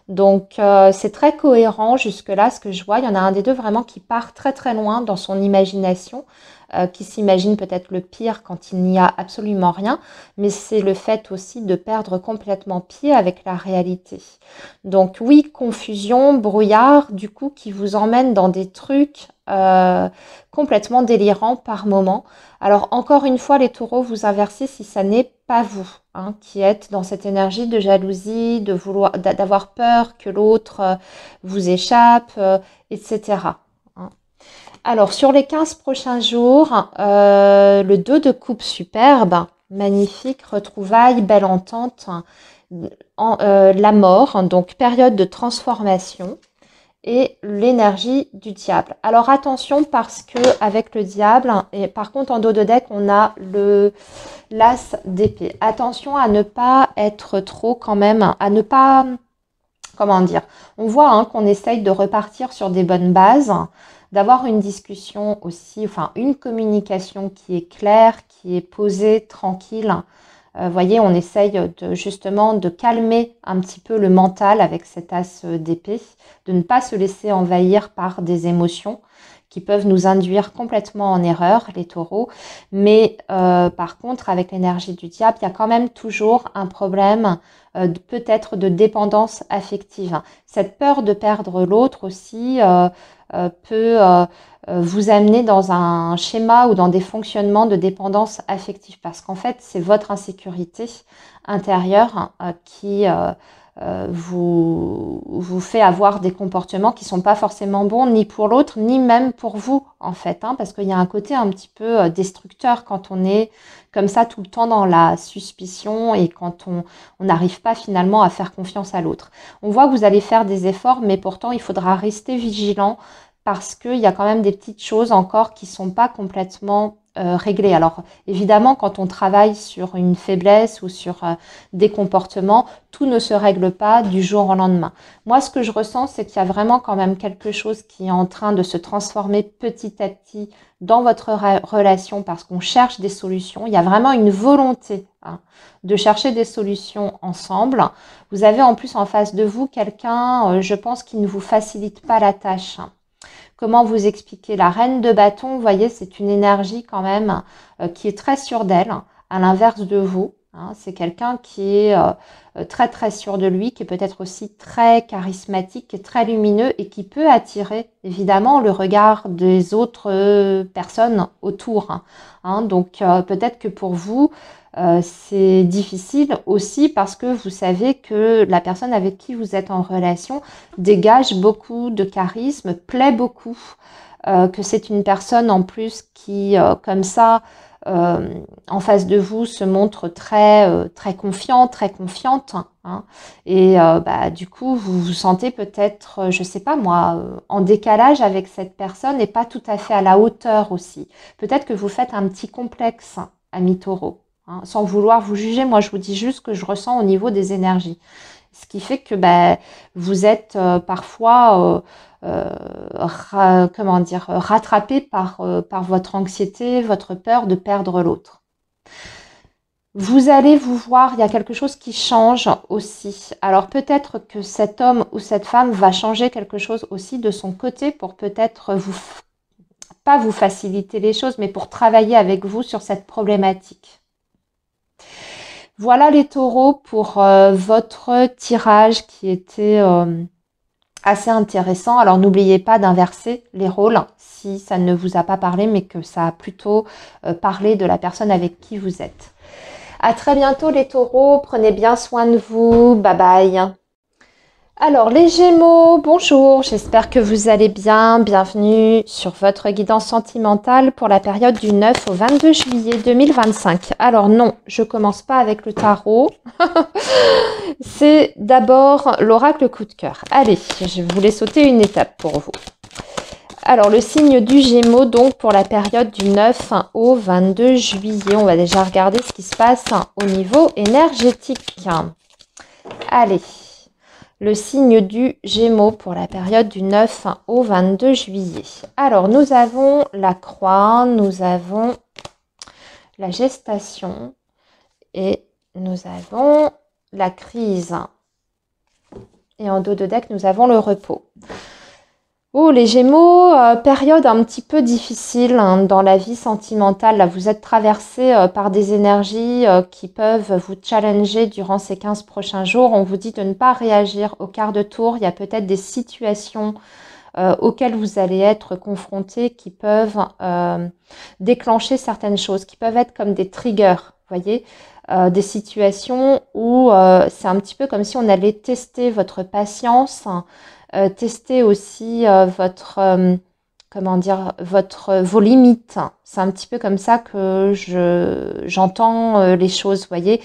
Donc c'est très cohérent jusque-là ce que je vois. Il y en a un des deux vraiment qui part très très loin dans son imagination, qui s'imagine peut-être le pire quand il n'y a absolument rien, mais c'est le fait aussi de perdre complètement pied avec la réalité. Donc oui, confusion, brouillard, du coup qui vous emmène dans des trucs complètement délirants par moment. Alors encore une fois les taureaux, vous inversez si ça n'est pas vous qui êtes dans cette énergie de jalousie, d'avoir peur que l'autre vous échappe, etc. Alors sur les 15 prochains jours, le 2 de coupe superbe, magnifique, retrouvailles, belle entente, la mort, donc période de transformation. Et l'énergie du diable. Alors attention parce que avec le diable, et par contre en dos de deck, on a l'as d'épée. Attention à ne pas être trop quand même, à ne pas, comment dire, on voit qu'on essaye de repartir sur des bonnes bases, d'avoir une discussion aussi, enfin une communication qui est claire, qui est posée, tranquille. Vous voyez, on essaye justement de calmer un petit peu le mental avec cet as d'épée, de ne pas se laisser envahir par des émotions qui peuvent nous induire complètement en erreur, les taureaux. Mais par contre, avec l'énergie du diable, il y a quand même toujours un problème peut-être de dépendance affective. Cette peur de perdre l'autre aussi peut vous amener dans un schéma ou dans des fonctionnements de dépendance affective parce qu'en fait, c'est votre insécurité intérieure qui vous fait avoir des comportements qui ne sont pas forcément bons ni pour l'autre, ni même pour vous en fait, parce qu'il y a un côté un petit peu destructeur quand on est comme ça tout le temps dans la suspicion et quand on n'arrive pas finalement à faire confiance à l'autre. On voit que vous allez faire des efforts, mais pourtant il faudra rester vigilant parce qu'il y a quand même des petites choses encore qui ne sont pas complètement régler. Alors évidemment, quand on travaille sur une faiblesse ou sur des comportements, tout ne se règle pas du jour au lendemain. Moi, ce que je ressens, c'est qu'il y a vraiment quand même quelque chose qui est en train de se transformer petit à petit dans votre relation parce qu'on cherche des solutions. Il y a vraiment une volonté de chercher des solutions ensemble. Vous avez en plus en face de vous quelqu'un, je pense, qui ne vous facilite pas la tâche. Comment vous expliquer? La reine de bâton, vous voyez, c'est une énergie quand même qui est très sûre d'elle, à l'inverse de vous. C'est quelqu'un qui est très très sûr de lui, qui est peut-être aussi très charismatique, qui est très lumineux et qui peut attirer évidemment le regard des autres personnes autour. Donc peut-être que pour vous, c'est difficile aussi parce que vous savez que la personne avec qui vous êtes en relation dégage beaucoup de charisme, plaît beaucoup, que c'est une personne en plus qui, comme ça, en face de vous, se montre très, très confiant, très confiante. Et du coup, vous vous sentez peut-être, je sais pas moi, en décalage avec cette personne et pas tout à fait à la hauteur aussi. Peut-être que vous faites un petit complexe, ami Taureau. Sans vouloir vous juger, moi je vous dis juste ce que je ressens au niveau des énergies. Ce qui fait que vous êtes parfois rattrapé par votre anxiété, votre peur de perdre l'autre. Vous allez vous voir, il y a quelque chose qui change aussi. Alors peut-être que cet homme ou cette femme va changer quelque chose aussi de son côté pour peut-être pas vous faciliter les choses, mais pour travailler avec vous sur cette problématique. Voilà les taureaux pour votre tirage qui était assez intéressant. Alors n'oubliez pas d'inverser les rôles si ça ne vous a pas parlé, mais que ça a plutôt parlé de la personne avec qui vous êtes. À très bientôt les taureaux, prenez bien soin de vous, bye bye. Alors les Gémeaux, bonjour, j'espère que vous allez bien. Bienvenue sur votre guidance sentimentale pour la période du 9 au 22 juillet 2025. Alors non, je commence pas avec le tarot. C'est d'abord l'oracle coup de cœur. Allez, je voulais sauter une étape pour vous. Alors le signe du Gémeaux, donc pour la période du 9 au 22 juillet. On va déjà regarder ce qui se passe au niveau énergétique. Allez. Le signe du Gémeaux pour la période du 9 au 22 juillet. Alors, nous avons la croix, nous avons la gestation et nous avons la crise. Et en dos de deck, nous avons le repos. Oh, les Gémeaux, période un petit peu difficile dans la vie sentimentale. Là, vous êtes traversés par des énergies qui peuvent vous challenger durant ces 15 prochains jours. On vous dit de ne pas réagir au quart de tour. Il y a peut-être des situations auxquelles vous allez être confrontés qui peuvent déclencher certaines choses, qui peuvent être comme des triggers, vous voyez, des situations où c'est un petit peu comme si on allait tester votre patience, tester aussi vos limites. C'est un petit peu comme ça que j'entends les choses, vous voyez.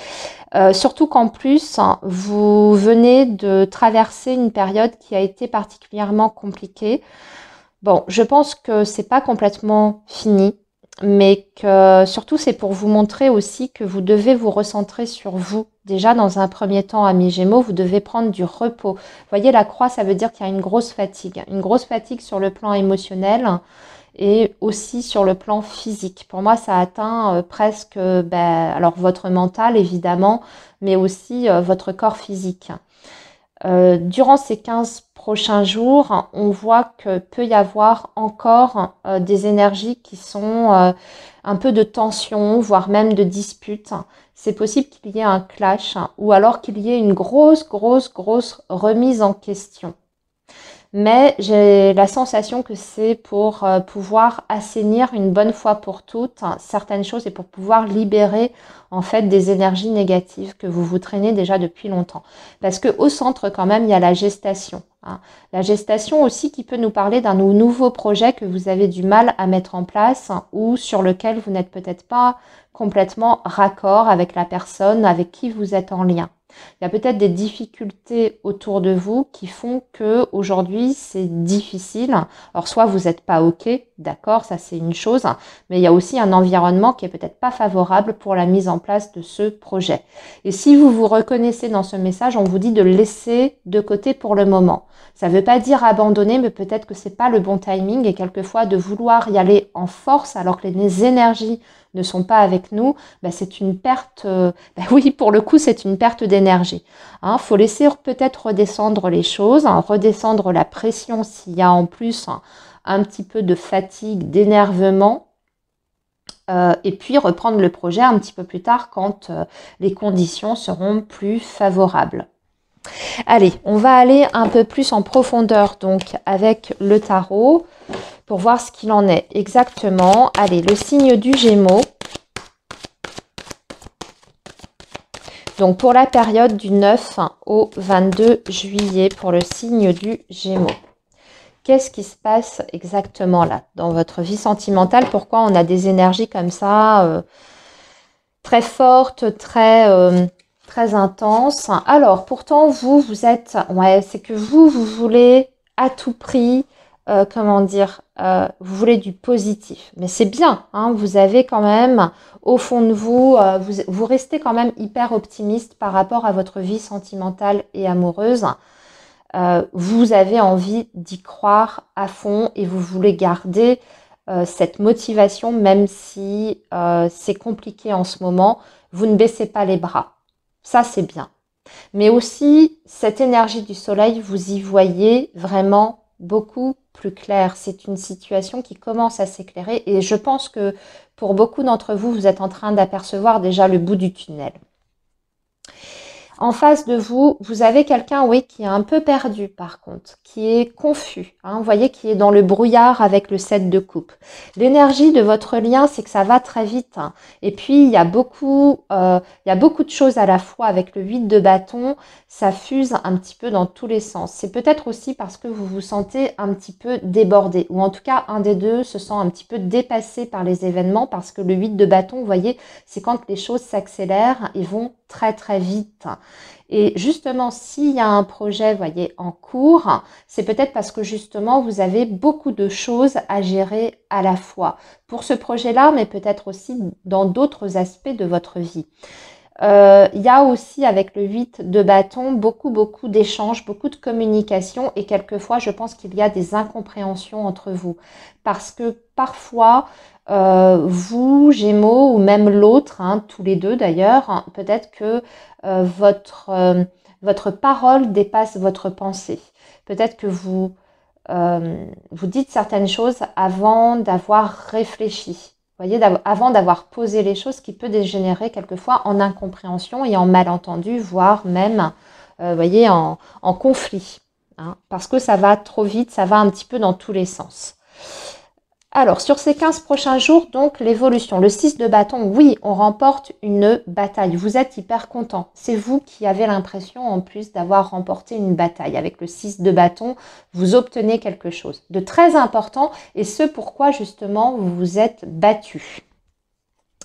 Surtout qu'en plus, vous venez de traverser une période qui a été particulièrement compliquée. Bon, je pense que c'est pas complètement fini, mais que surtout c'est pour vous montrer aussi que vous devez vous recentrer sur vous. Déjà, dans un premier temps, amis Gémeaux, vous devez prendre du repos. Vous voyez, la croix, ça veut dire qu'il y a une grosse fatigue sur le plan émotionnel et aussi sur le plan physique. Pour moi, ça atteint presque alors votre mental, évidemment, mais aussi votre corps physique. Durant ces 15 prochains jours, on voit que peut y avoir encore des énergies qui sont un peu de tension, voire même de dispute. C'est possible qu'il y ait un clash ou alors qu'il y ait une grosse remise en question. Mais j'ai la sensation que c'est pour pouvoir assainir une bonne fois pour toutes certaines choses et pour pouvoir libérer en fait des énergies négatives que vous traînez déjà depuis longtemps. Parce que au centre quand même il y a la gestation. La gestation aussi qui peut nous parler d'un nouveau projet que vous avez du mal à mettre en place ou sur lequel vous n'êtes peut-être pas complètement raccord avec la personne avec qui vous êtes en lien. Il y a peut-être des difficultés autour de vous qui font que aujourd'hui c'est difficile. Alors soit vous n'êtes pas OK, d'accord, ça c'est une chose, mais il y a aussi un environnement qui est peut-être pas favorable pour la mise en place de ce projet. Et si vous vous reconnaissez dans ce message, on vous dit de le laisser de côté pour le moment. Ça ne veut pas dire abandonner, mais peut-être que c'est pas le bon timing et quelquefois de vouloir y aller en force alors que les énergies ne sont pas avec nous, c'est une perte, oui, pour le coup, c'est une perte d'énergie. Faut laisser peut-être redescendre les choses, redescendre la pression s'il y a en plus un petit peu de fatigue, d'énervement, et puis reprendre le projet un petit peu plus tard quand les conditions seront plus favorables. Allez, on va aller un peu plus en profondeur donc avec le tarot pour voir ce qu'il en est exactement. Allez, le signe du Gémeaux. Donc pour la période du 9 au 22 juillet pour le signe du Gémeaux. Qu'est-ce qui se passe exactement là dans votre vie sentimentale? Pourquoi on a des énergies comme ça très fortes, très intenses? Alors pourtant vous êtes, c'est que vous voulez à tout prix, vous voulez du positif. Mais c'est bien, vous avez quand même au fond de vous, vous restez quand même hyper optimiste par rapport à votre vie sentimentale et amoureuse. Vous avez envie d'y croire à fond et vous voulez garder cette motivation, même si c'est compliqué en ce moment. Vous ne baissez pas les bras. Ça, c'est bien. Mais aussi, cette énergie du soleil, vous y voyez vraiment beaucoup plus clair. C'est une situation qui commence à s'éclairer et je pense que pour beaucoup d'entre vous, vous êtes en train d'apercevoir déjà le bout du tunnel. En face de vous, vous avez quelqu'un, oui, qui est un peu perdu par contre, qui est confus. Vous voyez, qui est dans le brouillard avec le 7 de coupe. L'énergie de votre lien, c'est que ça va très vite. Et puis, il y a beaucoup de choses à la fois avec le 8 de bâton. Ça fuse un petit peu dans tous les sens. C'est peut-être aussi parce que vous vous sentez un petit peu débordé. Ou en tout cas, un des deux se sent un petit peu dépassé par les événements parce que le 8 de bâton, vous voyez, c'est quand les choses s'accélèrent et vont très très vite. Et justement, s'il y a un projet, vous voyez, en cours, c'est peut-être parce que justement, vous avez beaucoup de choses à gérer à la fois. Pour ce projet-là, mais peut-être aussi dans d'autres aspects de votre vie. Il y a aussi avec le 8 de bâton beaucoup d'échanges, beaucoup de communication et quelquefois je pense qu'il y a des incompréhensions entre vous parce que parfois vous Gémeaux ou même l'autre, tous les deux d'ailleurs, peut-être que votre parole dépasse votre pensée. Peut-être que vous dites certaines choses avant d'avoir réfléchi. Vous voyez, avant d'avoir posé les choses, qui peut dégénérer quelquefois en incompréhension et en malentendu, voire même, voyez, en conflit. Parce que ça va trop vite, ça va un petit peu dans tous les sens. Alors, sur ces 15 prochains jours, donc, l'évolution. Le 6 de bâton, oui, on remporte une bataille. Vous êtes hyper content. C'est vous qui avez l'impression, en plus, d'avoir remporté une bataille. Avec le 6 de bâton, vous obtenez quelque chose de très important et ce pourquoi, justement, vous vous êtes battu.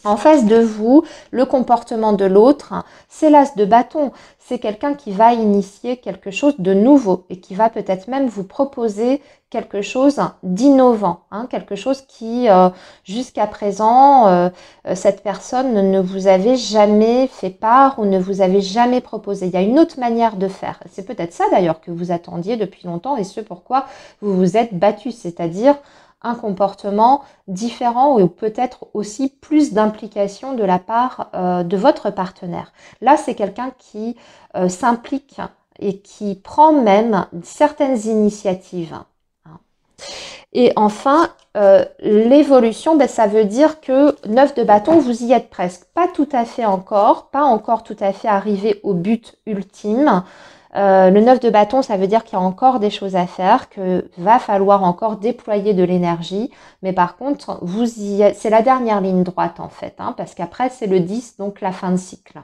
En face de vous, le comportement de l'autre, c'est l'as de bâton. C'est quelqu'un qui va initier quelque chose de nouveau et qui va peut-être même vous proposer quelque chose d'innovant, quelque chose qui, jusqu'à présent, cette personne ne vous avait jamais fait part ou ne vous avait jamais proposé. Il y a une autre manière de faire. C'est peut-être ça d'ailleurs que vous attendiez depuis longtemps et ce pourquoi vous vous êtes battu, c'est-à-dire un comportement différent ou peut-être aussi plus d'implication de la part de votre partenaire. Là, c'est quelqu'un qui s'implique et qui prend même certaines initiatives. Et enfin, l'évolution, ça veut dire que 9 de bâton, vous y êtes presque. Pas tout à fait encore, pas encore tout à fait arrivé au but ultime. Le 9 de bâton, ça veut dire qu'il y a encore des choses à faire, que va falloir encore déployer de l'énergie. Mais par contre, c'est la dernière ligne droite en fait, parce qu'après c'est le 10, donc la fin de cycle.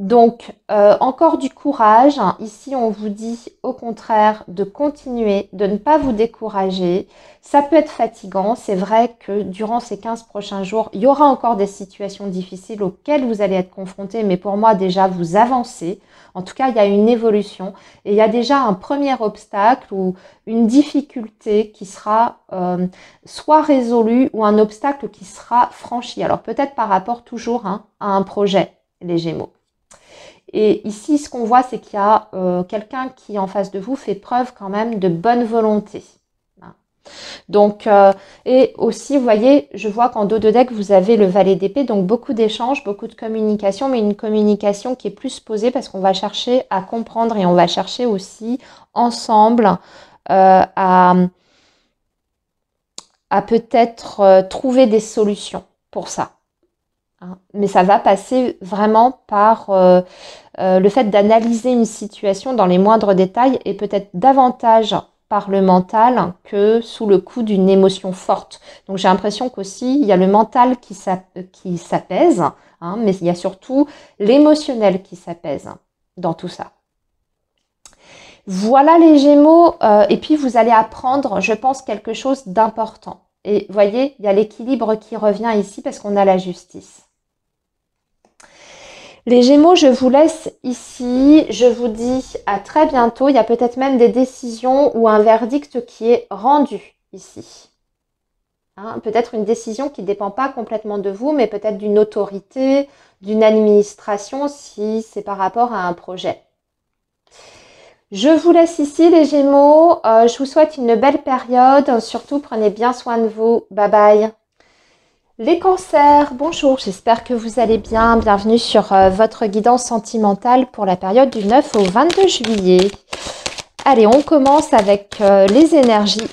Donc, encore du courage. Ici, on vous dit au contraire de continuer, de ne pas vous décourager. Ça peut être fatigant. C'est vrai que durant ces 15 prochains jours, il y aura encore des situations difficiles auxquelles vous allez être confrontés. Mais pour moi, déjà, vous avancez. En tout cas, il y a une évolution. Et il y a déjà un premier obstacle ou une difficulté qui sera soit résolue ou un obstacle qui sera franchi. Alors, peut-être par rapport toujours à un projet, les Gémeaux. Et ici, ce qu'on voit, c'est qu'il y a quelqu'un qui, en face de vous, fait preuve quand même de bonne volonté. Donc, et aussi, vous voyez, je vois qu'en dos de deck, vous avez le valet d'épée, donc beaucoup d'échanges, beaucoup de communication, mais une communication qui est plus posée parce qu'on va chercher à comprendre et on va chercher aussi ensemble à peut-être trouver des solutions pour ça. Mais ça va passer vraiment par le fait d'analyser une situation dans les moindres détails et peut-être davantage par le mental que sous le coup d'une émotion forte. Donc j'ai l'impression qu'aussi il y a le mental qui s'apaise, mais il y a surtout l'émotionnel qui s'apaise dans tout ça. Voilà les Gémeaux, et puis vous allez apprendre, je pense, quelque chose d'important. Et vous voyez, il y a l'équilibre qui revient ici parce qu'on a la justice. Les Gémeaux, je vous laisse ici. Je vous dis à très bientôt. Il y a peut-être même des décisions ou un verdict qui est rendu ici. Peut-être une décision qui ne dépend pas complètement de vous, mais peut-être d'une autorité, d'une administration, si c'est par rapport à un projet. Je vous laisse ici les Gémeaux. Je vous souhaite une belle période. Surtout, prenez bien soin de vous. Bye bye. Les cancers, bonjour, j'espère que vous allez bien. Bienvenue sur votre guidance sentimentale pour la période du 9 au 22 juillet. Allez, on commence avec les énergies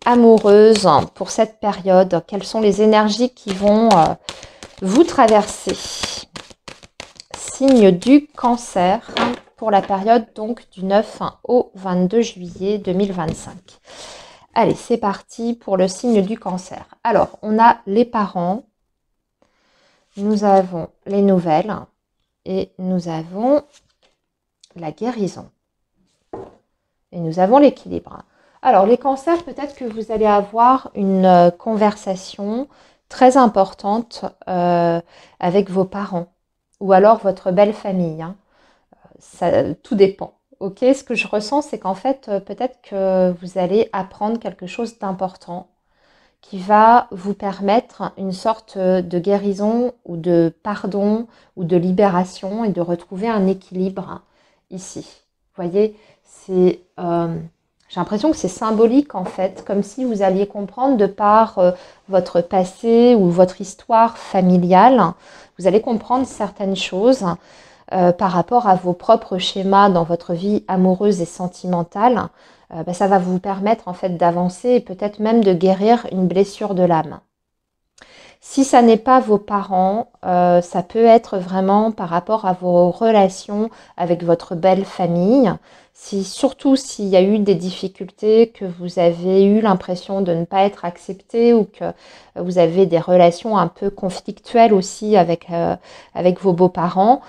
amoureuses pour cette période. Quelles sont les énergies qui vont vous traverser? Signe du cancer pour la période donc du 9 au 22 juillet 2025. Allez, c'est parti pour le signe du cancer. Alors, on a les parents, nous avons les nouvelles et nous avons la guérison. Et nous avons l'équilibre. Alors, les cancers, peut-être que vous allez avoir une conversation très importante avec vos parents ou alors votre belle famille. Ça, tout dépend. Ok, ce que je ressens, c'est qu'en fait, peut-être que vous allez apprendre quelque chose d'important qui va vous permettre une sorte de guérison ou de pardon ou de libération et de retrouver un équilibre ici. Vous voyez, c'est, j'ai l'impression que c'est symbolique en fait, comme si vous alliez comprendre de par votre passé ou votre histoire familiale, vous allez comprendre certaines choses par rapport à vos propres schémas dans votre vie amoureuse et sentimentale, ça va vous permettre en fait d'avancer et peut-être même de guérir une blessure de l'âme. Si ça n'est pas vos parents, ça peut être vraiment par rapport à vos relations avec votre belle famille. Surtout s'il y a eu des difficultés, que vous avez eu l'impression de ne pas être accepté ou que vous avez des relations un peu conflictuelles aussi avec vos beaux-parents,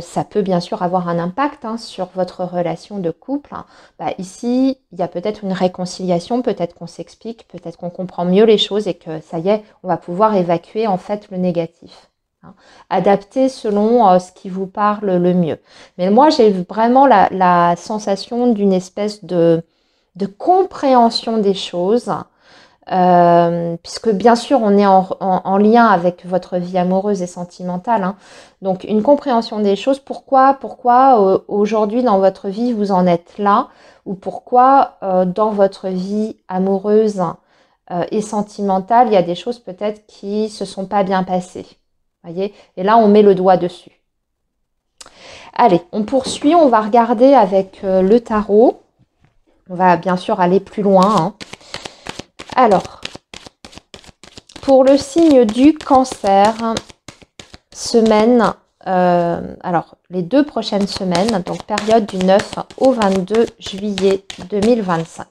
ça peut bien sûr avoir un impact sur votre relation de couple. Ici, il y a peut-être une réconciliation, peut-être qu'on s'explique, peut-être qu'on comprend mieux les choses et que ça y est, on va pouvoir évacuer en fait le négatif. Adapter selon ce qui vous parle le mieux. Mais moi, j'ai vraiment la sensation d'une espèce de compréhension des choses. Puisque bien sûr on est en lien avec votre vie amoureuse et sentimentale, donc une compréhension des choses, pourquoi aujourd'hui dans votre vie vous en êtes là, ou pourquoi dans votre vie amoureuse et sentimentale il y a des choses peut-être qui se sont pas bien passées, voyez, et là on met le doigt dessus. Allez, on poursuit, on va regarder avec le tarot, on va bien sûr aller plus loin, Alors, pour le signe du cancer, alors les 2 prochaines semaines, donc période du 9 au 22 juillet 2025.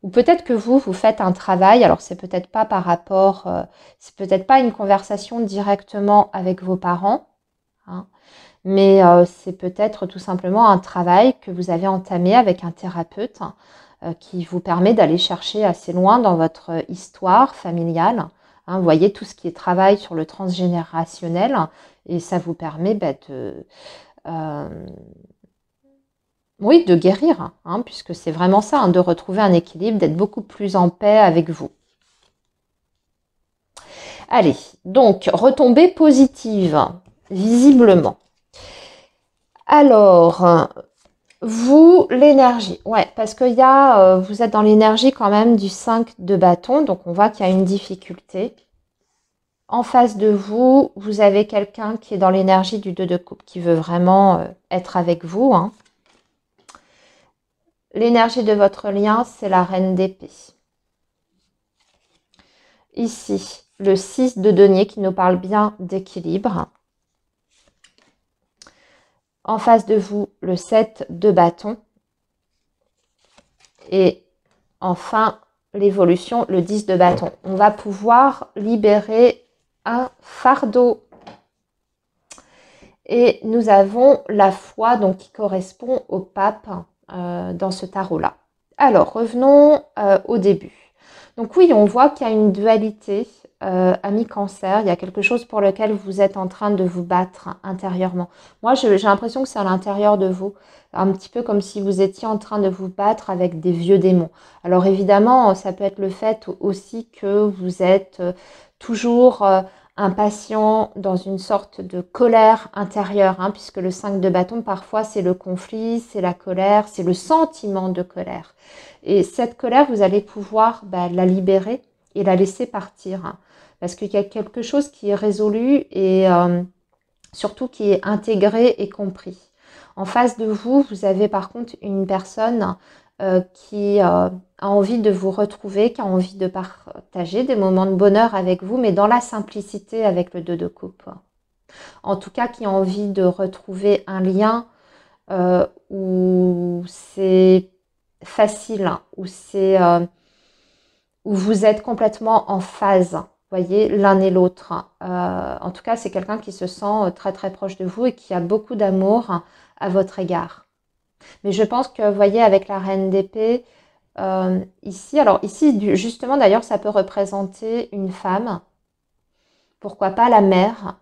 Ou peut-être que vous faites un travail, alors c'est peut-être pas c'est peut-être pas une conversation directement avec vos parents, hein. Mais c'est peut-être tout simplement un travail que vous avez entamé avec un thérapeute qui vous permet d'aller chercher assez loin dans votre histoire familiale. Hein, vous voyez tout ce qui est travail sur le transgénérationnel et ça vous permet euh, oui, de guérir, hein, puisque c'est vraiment ça, hein, de retrouver un équilibre, d'être beaucoup plus en paix avec vous. Allez, donc, retombée positive, visiblement. Alors, vous, l'énergie. Ouais, parce que vous êtes dans l'énergie quand même du 5 de bâton, donc on voit qu'il y a une difficulté. En face de vous, vous avez quelqu'un qui est dans l'énergie du 2 de coupe, qui veut vraiment être avec vous, hein. L'énergie de votre lien, c'est la reine d'épée. Ici, le 6 de denier qui nous parle bien d'équilibre. En face de vous, le 7 de bâton. Et enfin, l'évolution, le 10 de bâton. On va pouvoir libérer un fardeau. Et nous avons la foi donc, qui correspond au pape dans ce tarot-là. Alors, revenons au début. Donc oui, on voit qu'il y a une dualité, ami cancer, il y a quelque chose pour lequel vous êtes en train de vous battre intérieurement. Moi, j'ai l'impression que c'est à l'intérieur de vous, un petit peu comme si vous étiez en train de vous battre avec des vieux démons. Alors évidemment, ça peut être le fait aussi que vous êtes toujours impatient, dans une sorte de colère intérieure, hein, puisque le 5 de bâton, parfois, c'est le conflit, c'est la colère, c'est le sentiment de colère. Et cette colère, vous allez pouvoir la libérer et la laisser partir, hein, parce qu'il y a quelque chose qui est résolu et surtout qui est intégré et compris. En face de vous, vous avez par contre une personne qui a envie de vous retrouver, qui a envie de partager des moments de bonheur avec vous, mais dans la simplicité avec le 2 de coupe. En tout cas, qui a envie de retrouver un lien où c'est facile, où vous êtes complètement en phase, voyez, l'un et l'autre. En tout cas, c'est quelqu'un qui se sent très très proche de vous et qui a beaucoup d'amour à votre égard. Mais je pense que, vous voyez, avec la reine d'épée, ici, alors ici, justement, d'ailleurs, ça peut représenter une femme. Pourquoi pas la mère,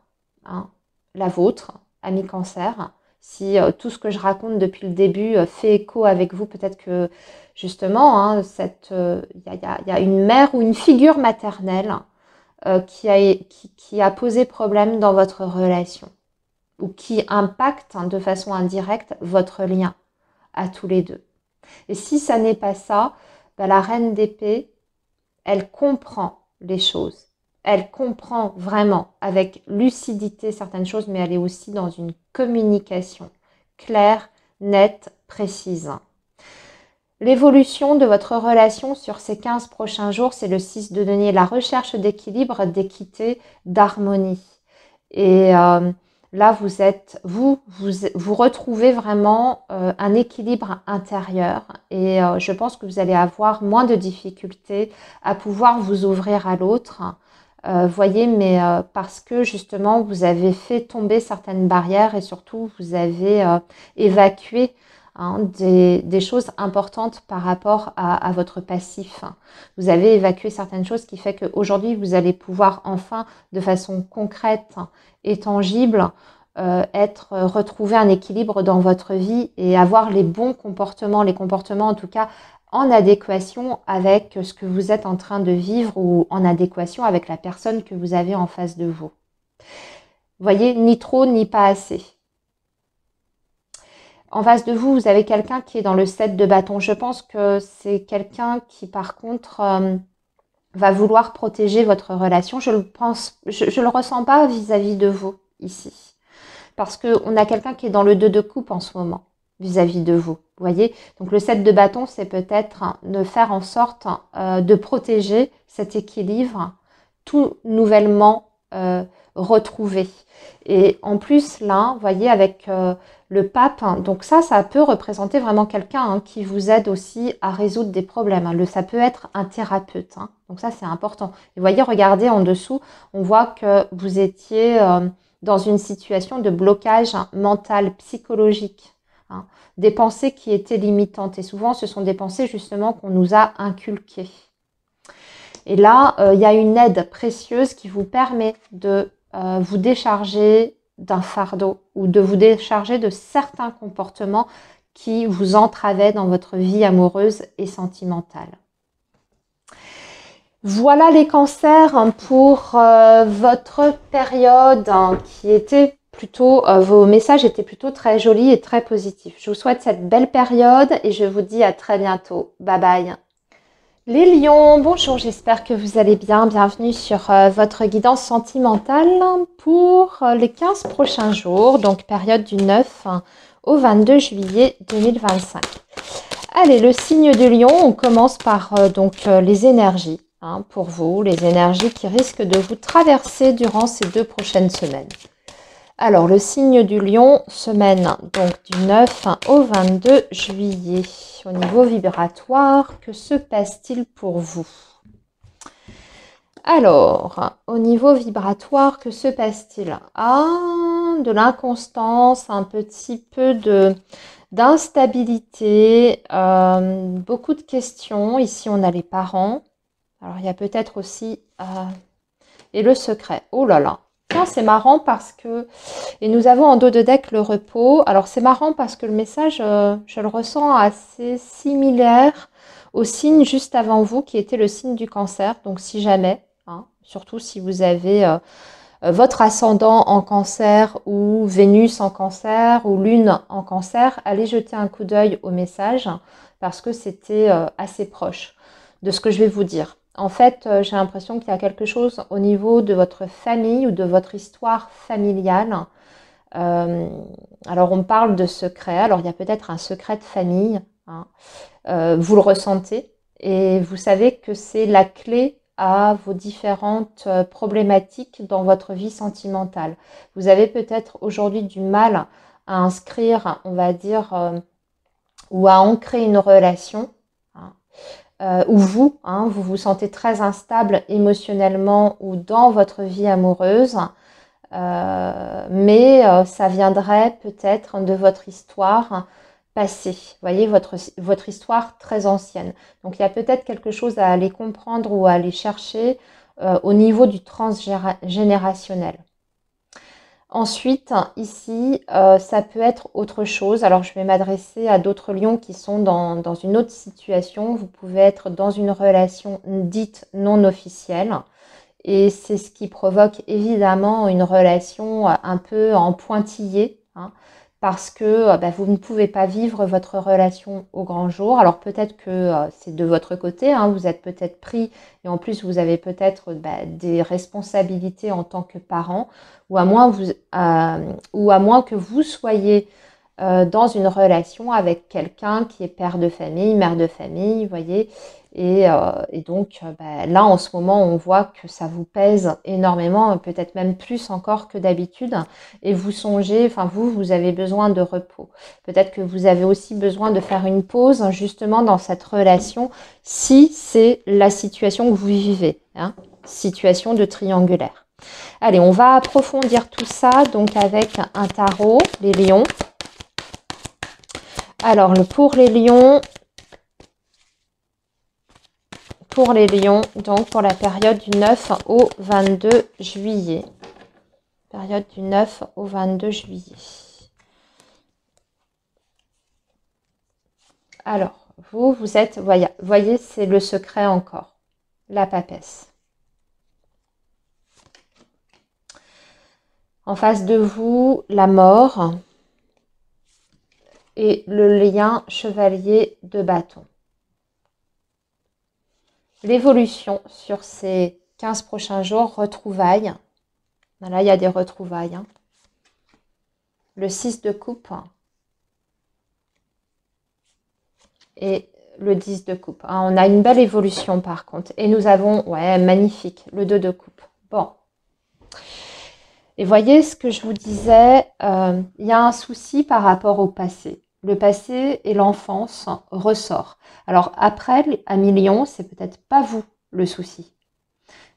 hein, la vôtre, ami cancer. Si tout ce que je raconte depuis le début fait écho avec vous, peut-être que, justement, hein, y a une mère ou une figure maternelle qui a posé problème dans votre relation ou qui impacte de façon indirecte votre lien à tous les deux. Et si ça n'est pas ça, la reine d'épée, elle comprend les choses. Elle comprend vraiment avec lucidité certaines choses, mais elle est aussi dans une communication claire, nette, précise. L'évolution de votre relation sur ces 15 prochains jours, c'est le 6 de denier, la recherche d'équilibre, d'équité, d'harmonie. Et là, vous retrouvez vraiment un équilibre intérieur et je pense que vous allez avoir moins de difficultés à pouvoir vous ouvrir à l'autre. Voyez, mais parce que justement, vous avez fait tomber certaines barrières et surtout, vous avez évacué des choses importantes par rapport à votre passif. Vous avez évacué certaines choses qui fait qu'aujourd'hui, vous allez pouvoir enfin, de façon concrète et tangible, retrouver un équilibre dans votre vie et avoir les bons comportements, les comportements en tout cas en adéquation avec ce que vous êtes en train de vivre ou en adéquation avec la personne que vous avez en face de vous. Vous voyez, ni trop ni pas assez. En face de vous, vous avez quelqu'un qui est dans le 7 de bâton. Je pense que c'est quelqu'un qui, par contre, va vouloir protéger votre relation. Je le ressens pas vis-à-vis de vous, ici. Parce qu'on a quelqu'un qui est dans le 2 de coupe en ce moment, vis-à-vis de vous. Vous voyez? Donc, le 7 de bâton, c'est peut-être de faire en sorte de protéger cet équilibre tout nouvellement retrouvé. Et en plus, là, vous voyez, avec le pape, hein, donc ça peut représenter vraiment quelqu'un qui vous aide aussi à résoudre des problèmes. Hein. Ça peut être un thérapeute. Hein. Donc ça, c'est important. Et vous voyez, regardez en dessous, on voit que vous étiez dans une situation de blocage mental, psychologique, hein, des pensées qui étaient limitantes. Et souvent, ce sont des pensées justement qu'on nous a inculquées. Et là, il y a une aide précieuse qui vous permet de vous décharger d'un fardeau ou de vous décharger de certains comportements qui vous entravaient dans votre vie amoureuse et sentimentale. Voilà les cancers pour votre période qui était plutôt, vos messages étaient plutôt très jolis et très positifs. Je vous souhaite cette belle période et je vous dis à très bientôt. Bye bye. Les lions, bonjour, j'espère que vous allez bien. Bienvenue sur votre guidance sentimentale pour les 15 prochains jours, donc période du 9 au 22 juillet 2025. Allez, le signe du lion, on commence par les énergies pour vous, les énergies qui risquent de vous traverser durant ces 2 prochaines semaines. Alors, le signe du lion, semaine donc du 9 au 22 juillet. Au niveau vibratoire, que se passe-t-il pour vous? Alors, au niveau vibratoire, que se passe-t-il? De l'inconstance, un petit peu d'instabilité, beaucoup de questions. Ici, on a les parents. Alors, il y a peut-être aussi... et le secret. Oh là là! C'est marrant parce que... Et nous avons en dos de deck le repos. Alors, c'est marrant parce que le message, je le ressens assez similaire au signe juste avant vous, qui était le signe du cancer. Donc, si jamais, surtout si vous avez votre ascendant en cancer ou Vénus en cancer ou Lune en cancer, allez jeter un coup d'œil au message parce que c'était assez proche de ce que je vais vous dire. En fait, j'ai l'impression qu'il y a quelque chose au niveau de votre famille ou de votre histoire familiale. Alors, on parle de secret. Alors, il y a peut-être un secret de famille. Vous le ressentez et vous savez que c'est la clé à vos différentes problématiques dans votre vie sentimentale. Vous avez peut-être aujourd'hui du mal à inscrire, on va dire, ou à ancrer une relation. Ou vous vous sentez très instable émotionnellement ou dans votre vie amoureuse, mais ça viendrait peut-être de votre histoire passée, vous voyez, votre histoire très ancienne. Donc il y a peut-être quelque chose à aller comprendre ou à aller chercher au niveau du transgénérationnel. Ensuite, ici, ça peut être autre chose. Alors, je vais m'adresser à d'autres lions qui sont dans une autre situation. Vous pouvez être dans une relation dite non officielle. Et c'est ce qui provoque évidemment une relation un peu en pointillé, parce que vous ne pouvez pas vivre votre relation au grand jour. Alors peut-être que c'est de votre côté, vous êtes peut-être pris et en plus vous avez peut-être des responsabilités en tant que parent, ou à moins que vous soyez dans une relation avec quelqu'un qui est père de famille, mère de famille, vous voyez. Et donc là en ce moment on voit que ça vous pèse énormément, peut-être même plus encore que d'habitude, et vous songez, vous avez besoin de repos. Peut-être que vous avez aussi besoin de faire une pause justement dans cette relation, si c'est la situation que vous vivez, situation de triangulaire. Allez, on va approfondir tout ça donc avec un tarot, les lions. Alors pour les lions, donc pour la période du 9 au 22 juillet. Période du 9 au 22 juillet. Alors, vous êtes, voyez, c'est le secret encore. La papesse. En face de vous, la mort et le lien chevalier de bâton. L'évolution sur ces 15 prochains jours, retrouvailles. Là, il y a des retrouvailles. Le 6 de coupe et le 10 de coupe. On a une belle évolution par contre. Et nous avons, magnifique, le 2 de coupe. Bon. Et voyez ce que je vous disais, il y a un souci par rapport au passé. Le passé et l'enfance ressort. Alors après, à Lion, c'est peut-être pas vous le souci.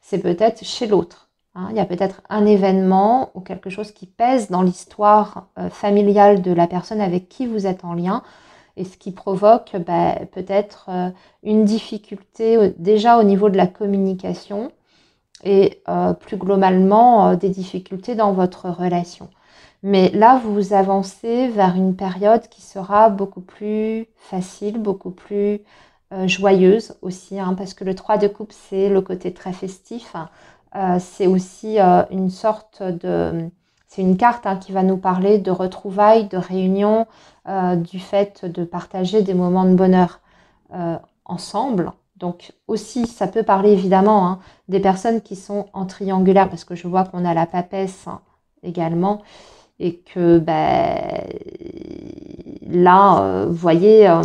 C'est peut-être chez l'autre. Il y a peut-être un événement ou quelque chose qui pèse dans l'histoire familiale de la personne avec qui vous êtes en lien et ce qui provoque peut-être une difficulté déjà au niveau de la communication et plus globalement des difficultés dans votre relation. Mais là, vous avancez vers une période qui sera beaucoup plus facile, beaucoup plus joyeuse aussi, parce que le 3 de coupe, c'est le côté très festif. C'est aussi une sorte de... C'est une carte qui va nous parler de retrouvailles, de réunions, du fait de partager des moments de bonheur ensemble. Donc aussi, ça peut parler évidemment des personnes qui sont en triangulaire, parce que je vois qu'on a la papesse également, et que là, vous voyez,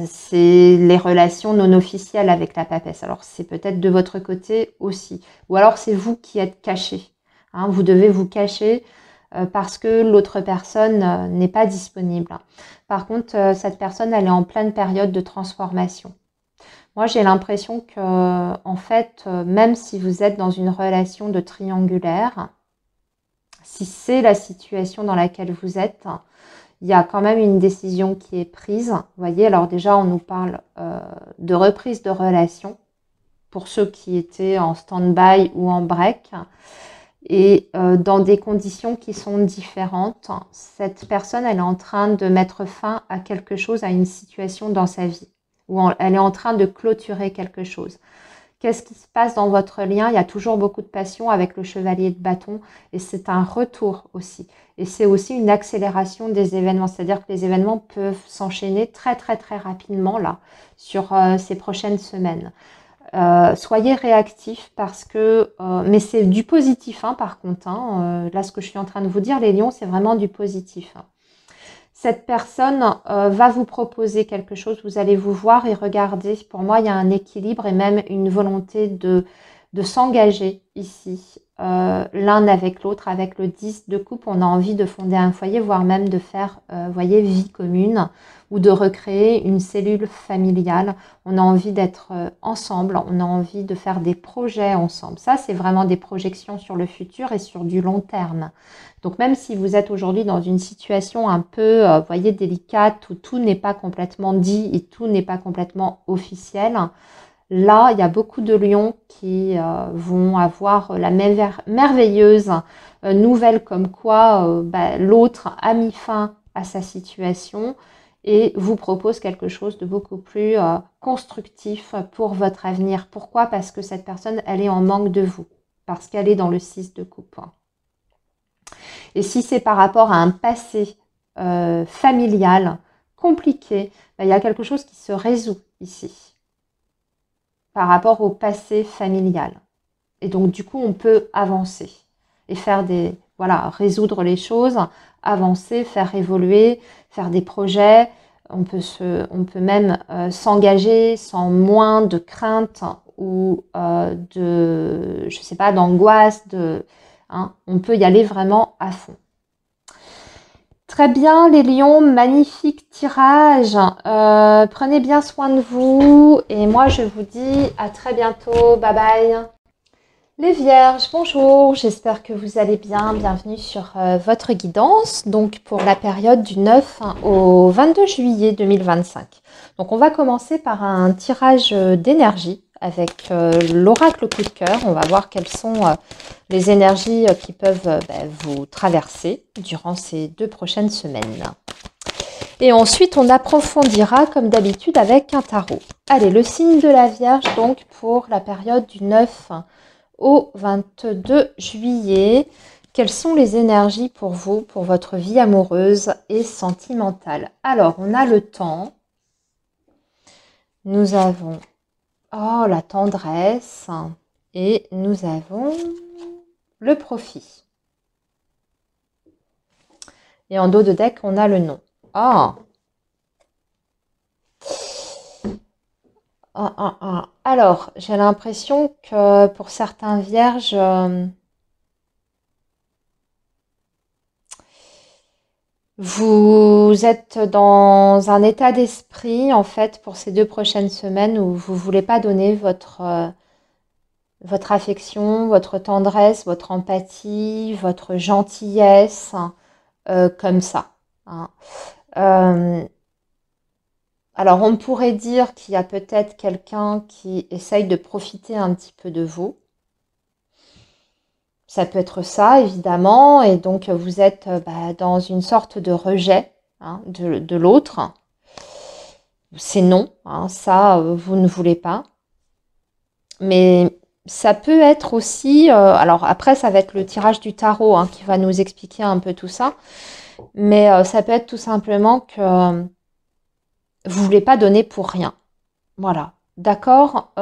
c'est les relations non officielles avec la papesse. Alors c'est peut-être de votre côté aussi, ou alors c'est vous qui êtes caché. Vous devez vous cacher parce que l'autre personne n'est pas disponible. Par contre, cette personne, elle est en pleine période de transformation. Moi, j'ai l'impression que, en fait, même si vous êtes dans une relation de triangulaire, si c'est la situation dans laquelle vous êtes, il y a quand même une décision qui est prise. Vous voyez, alors déjà, on nous parle de reprise de relation pour ceux qui étaient en stand-by ou en break. Et dans des conditions qui sont différentes, cette personne, elle est en train de mettre fin à quelque chose, à une situation dans sa vie, ou elle est en train de clôturer quelque chose. Qu'est-ce qui se passe dans votre lien? Il y a toujours beaucoup de passion avec le chevalier de bâton et c'est un retour aussi. Et c'est aussi une accélération des événements, c'est-à-dire que les événements peuvent s'enchaîner très très très rapidement là sur ces prochaines semaines. Soyez réactifs parce que, mais c'est du positif par contre. Là, ce que je suis en train de vous dire, les lions, c'est vraiment du positif. Cette personne va vous proposer quelque chose, vous allez vous voir et regarder. Pour moi, il y a un équilibre et même une volonté de s'engager ici, l'un avec l'autre. Avec le 10 de coupe, on a envie de fonder un foyer, voire même de faire, voyez, vie commune ou de recréer une cellule familiale. On a envie d'être ensemble, on a envie de faire des projets ensemble. Ça, c'est vraiment des projections sur le futur et sur du long terme. Donc même si vous êtes aujourd'hui dans une situation un peu, voyez, délicate, où tout n'est pas complètement dit et tout n'est pas complètement officiel, là, il y a beaucoup de lions qui vont avoir la merveilleuse nouvelle comme quoi l'autre a mis fin à sa situation et vous propose quelque chose de beaucoup plus constructif pour votre avenir. Pourquoi? Parce que cette personne, elle est en manque de vous, parce qu'elle est dans le 6 de coupe. Et si c'est par rapport à un passé familial compliqué, il y a quelque chose qui se résout ici par rapport au passé familial. Et donc, du coup, on peut avancer et faire des... Voilà, résoudre les choses, avancer, faire évoluer, faire des projets. On peut même s'engager sans moins de crainte ou je sais pas, d'angoisse. On peut y aller vraiment à fond. Très bien, les lions, magnifique tirage. Prenez bien soin de vous et moi, je vous dis à très bientôt. Bye bye. Les vierges, bonjour, j'espère que vous allez bien. Bienvenue sur votre guidance, donc pour la période du 9 au 22 juillet 2025. Donc on va commencer par un tirage d'énergie avec l'oracle coup de cœur. On va voir quelles sont les énergies qui peuvent vous traverser durant ces 2 prochaines semaines. Et ensuite, on approfondira comme d'habitude avec un tarot. Allez, le signe de la Vierge, donc pour la période du 9 au 22 juillet. Quelles sont les énergies pour vous, pour votre vie amoureuse et sentimentale? Alors, on a le temps. Nous avons la tendresse. Et nous avons le profit. Et en dos de deck, on a le nom. Alors, j'ai l'impression que pour certains vierges, vous êtes dans un état d'esprit, en fait, pour ces 2 prochaines semaines où vous ne voulez pas donner votre votre affection, votre tendresse, votre empathie, votre gentillesse, comme ça. Hein. Alors, on pourrait dire qu'il y a peut-être quelqu'un qui essaye de profiter un petit peu de vous. Ça peut être ça, évidemment, et donc vous êtes dans une sorte de rejet hein, de l'autre. C'est non, hein, ça, vous ne voulez pas. Mais ça peut être aussi, alors après, ça va être le tirage du tarot hein, qui va nous expliquer un peu tout ça, mais ça peut être tout simplement que vous ne voulez pas donner pour rien. Voilà, d'accord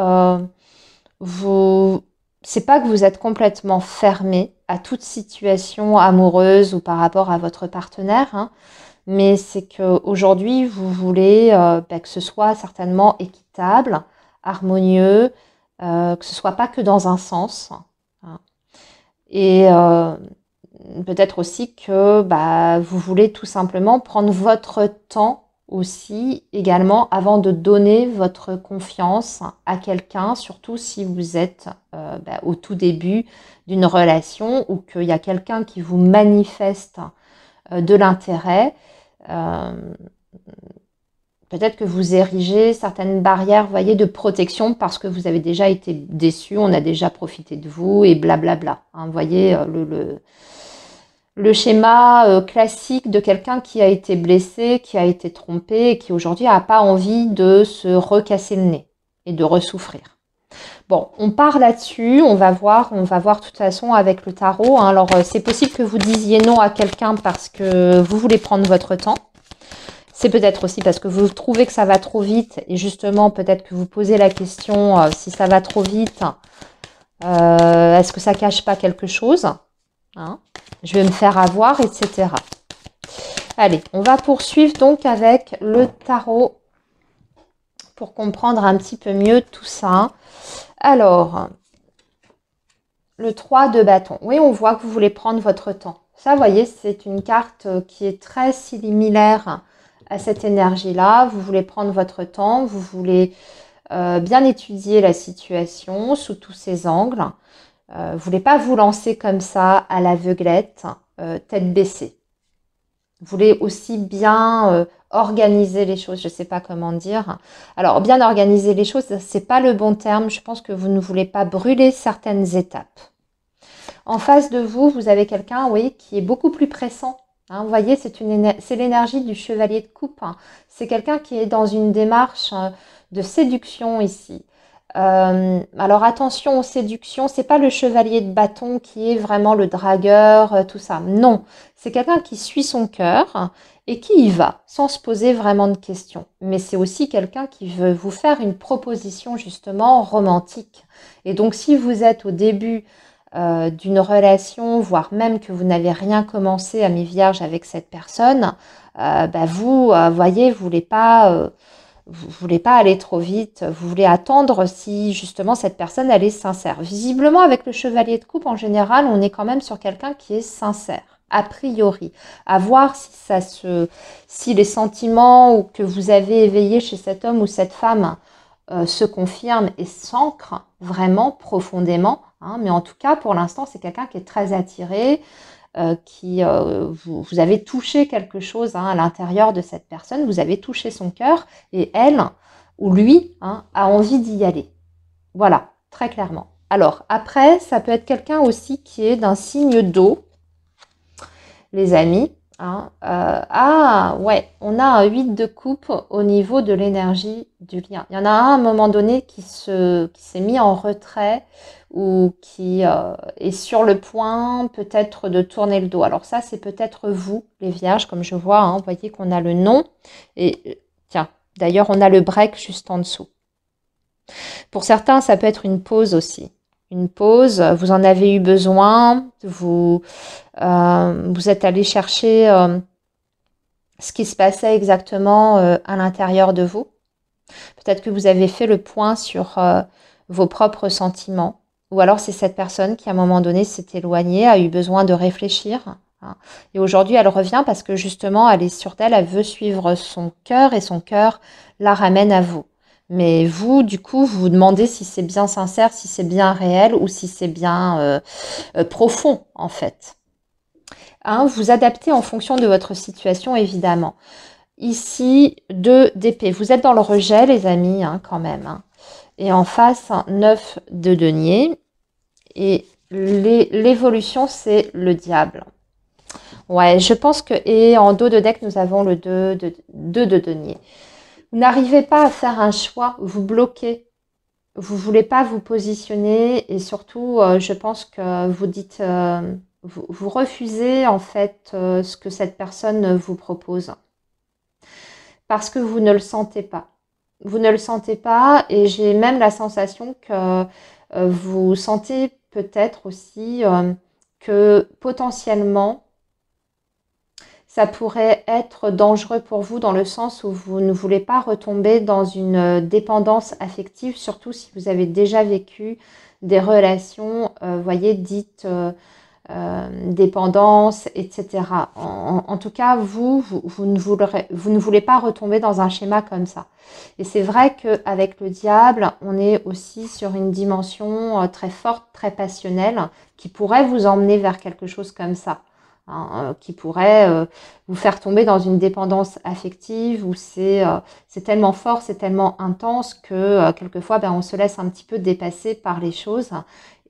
vous, c'est pas que vous êtes complètement fermé à toute situation amoureuse ou par rapport à votre partenaire, hein, mais c'est qu'aujourd'hui, vous voulez que ce soit certainement équitable, harmonieux, que ce soit pas que dans un sens. Hein. Et peut-être aussi que vous voulez tout simplement prendre votre temps aussi également avant de donner votre confiance à quelqu'un, surtout si vous êtes au tout début d'une relation ou qu'il y a quelqu'un qui vous manifeste de l'intérêt. Peut-être que vous érigez certaines barrières, voyez, de protection parce que vous avez déjà été déçu, on a déjà profité de vous et blablabla. Hein, voyez le schéma classique de quelqu'un qui a été blessé, qui a été trompé et qui aujourd'hui n'a pas envie de se recasser le nez et de ressouffrir. Bon, on part là-dessus, on va voir de toute façon avec le tarot. Hein. Alors, c'est possible que vous disiez non à quelqu'un parce que vous voulez prendre votre temps. C'est peut-être aussi parce que vous trouvez que ça va trop vite et justement, peut-être que vous posez la question si ça va trop vite, est-ce que ça cache pas quelque chose hein? Je vais me faire avoir, etc. Allez, on va poursuivre donc avec le tarot pour comprendre un petit peu mieux tout ça. Alors, le 3 de bâton. Oui, on voit que vous voulez prendre votre temps. Ça, vous voyez, c'est une carte qui est très similaire à cette énergie-là. Vous voulez prendre votre temps, vous voulez bien étudier la situation sous tous ses angles. Vous ne voulez pas vous lancer comme ça à l'aveuglette, tête baissée. Vous voulez aussi bien organiser les choses, je ne sais pas comment dire. Alors, bien organiser les choses, ce n'est pas le bon terme. Je pense que vous ne voulez pas brûler certaines étapes. En face de vous, vous avez quelqu'un, oui, qui est beaucoup plus pressant. Hein, vous voyez, c'est l'énergie du chevalier de coupe. Hein. C'est quelqu'un qui est dans une démarche de séduction ici. Alors attention aux séductions, c'est pas le chevalier de bâton qui est vraiment le dragueur, tout ça. Non, c'est quelqu'un qui suit son cœur et qui y va sans se poser vraiment de questions. Mais c'est aussi quelqu'un qui veut vous faire une proposition justement romantique. Et donc si vous êtes au début d'une relation, voire même que vous n'avez rien commencé à mi-vierge avec cette personne, vous voyez, vous voulez pas aller trop vite, vous voulez attendre si justement cette personne elle est sincère. Visiblement avec le chevalier de coupe en général, on est quand même sur quelqu'un qui est sincère, a priori. À voir si les sentiments que vous avez éveillés chez cet homme ou cette femme se confirment et s'ancrent vraiment profondément. Hein, mais en tout cas, pour l'instant, c'est quelqu'un qui est très attiré, vous avez touché quelque chose hein, à l'intérieur de cette personne, vous avez touché son cœur et elle ou lui hein, a envie d'y aller. Voilà, très clairement. Alors après, ça peut être quelqu'un aussi qui est d'un signe d'eau, les amis. Hein, ouais, on a un 8 de coupe au niveau de l'énergie du lien. Il y en a un à un moment donné qui s'est mis en retrait ou qui est sur le point peut-être de tourner le dos. Alors ça, c'est peut-être vous, les vierges, comme je vois. Hein, vous voyez qu'on a le nom. Et tiens, d'ailleurs, on a le break juste en dessous. Pour certains, ça peut être une pause aussi. Une pause, vous en avez eu besoin, vous êtes allé chercher ce qui se passait exactement à l'intérieur de vous. Peut-être que vous avez fait le point sur vos propres sentiments. Ou alors c'est cette personne qui à un moment donné s'est éloignée, a eu besoin de réfléchir. Hein. Et aujourd'hui elle revient parce que justement elle est sûre d'elle, elle veut suivre son cœur et son cœur la ramène à vous. Mais vous, du coup, vous vous demandez si c'est bien sincère, si c'est bien réel ou si c'est bien profond, en fait. Hein, vous adaptez en fonction de votre situation, évidemment. Ici, 2 d'épée. Vous êtes dans le rejet, les amis, hein, quand même. Hein. Et en face, 9 de denier. Et l'évolution, c'est le diable. Ouais, je pense que... Et en dos de deck, nous avons le 2 de denier. Vous n'arrivez pas à faire un choix, vous bloquez. Vous ne voulez pas vous positionner et surtout, je pense que vous dites... vous refusez en fait ce que cette personne vous propose. Parce que vous ne le sentez pas. Vous ne le sentez pas et j'ai même la sensation que vous sentez peut-être aussi que potentiellement ça pourrait être dangereux pour vous dans le sens où vous ne voulez pas retomber dans une dépendance affective, surtout si vous avez déjà vécu des relations, voyez, dites dépendance, etc. En tout cas, vous ne voulez pas retomber dans un schéma comme ça. Et c'est vrai qu'avec le diable, on est aussi sur une dimension très forte, très passionnelle, qui pourrait vous emmener vers quelque chose comme ça. Hein, qui pourrait vous faire tomber dans une dépendance affective où c'est tellement fort, c'est tellement intense que quelquefois on se laisse un petit peu dépasser par les choses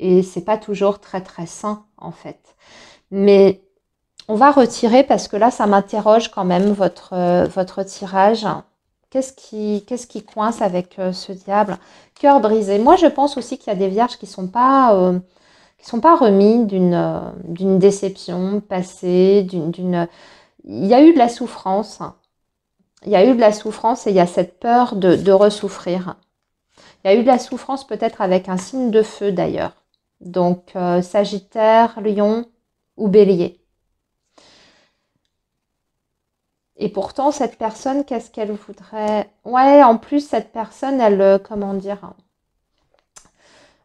et c'est pas toujours très très sain en fait. Mais on va retirer parce que là ça m'interroge quand même votre tirage. Qu'est-ce qui coince avec ce diable? Cœur brisé. Moi je pense aussi qu'il y a des vierges qui sont pas remis d'une déception passée, il y a eu de la souffrance. Il y a eu de la souffrance et il y a cette peur de ressouffrir. Il y a eu de la souffrance peut-être avec un signe de feu d'ailleurs. Donc Sagittaire, Lion ou Bélier. Et pourtant cette personne, qu'est-ce qu'elle voudrait? Ouais, en plus cette personne, elle, comment dire?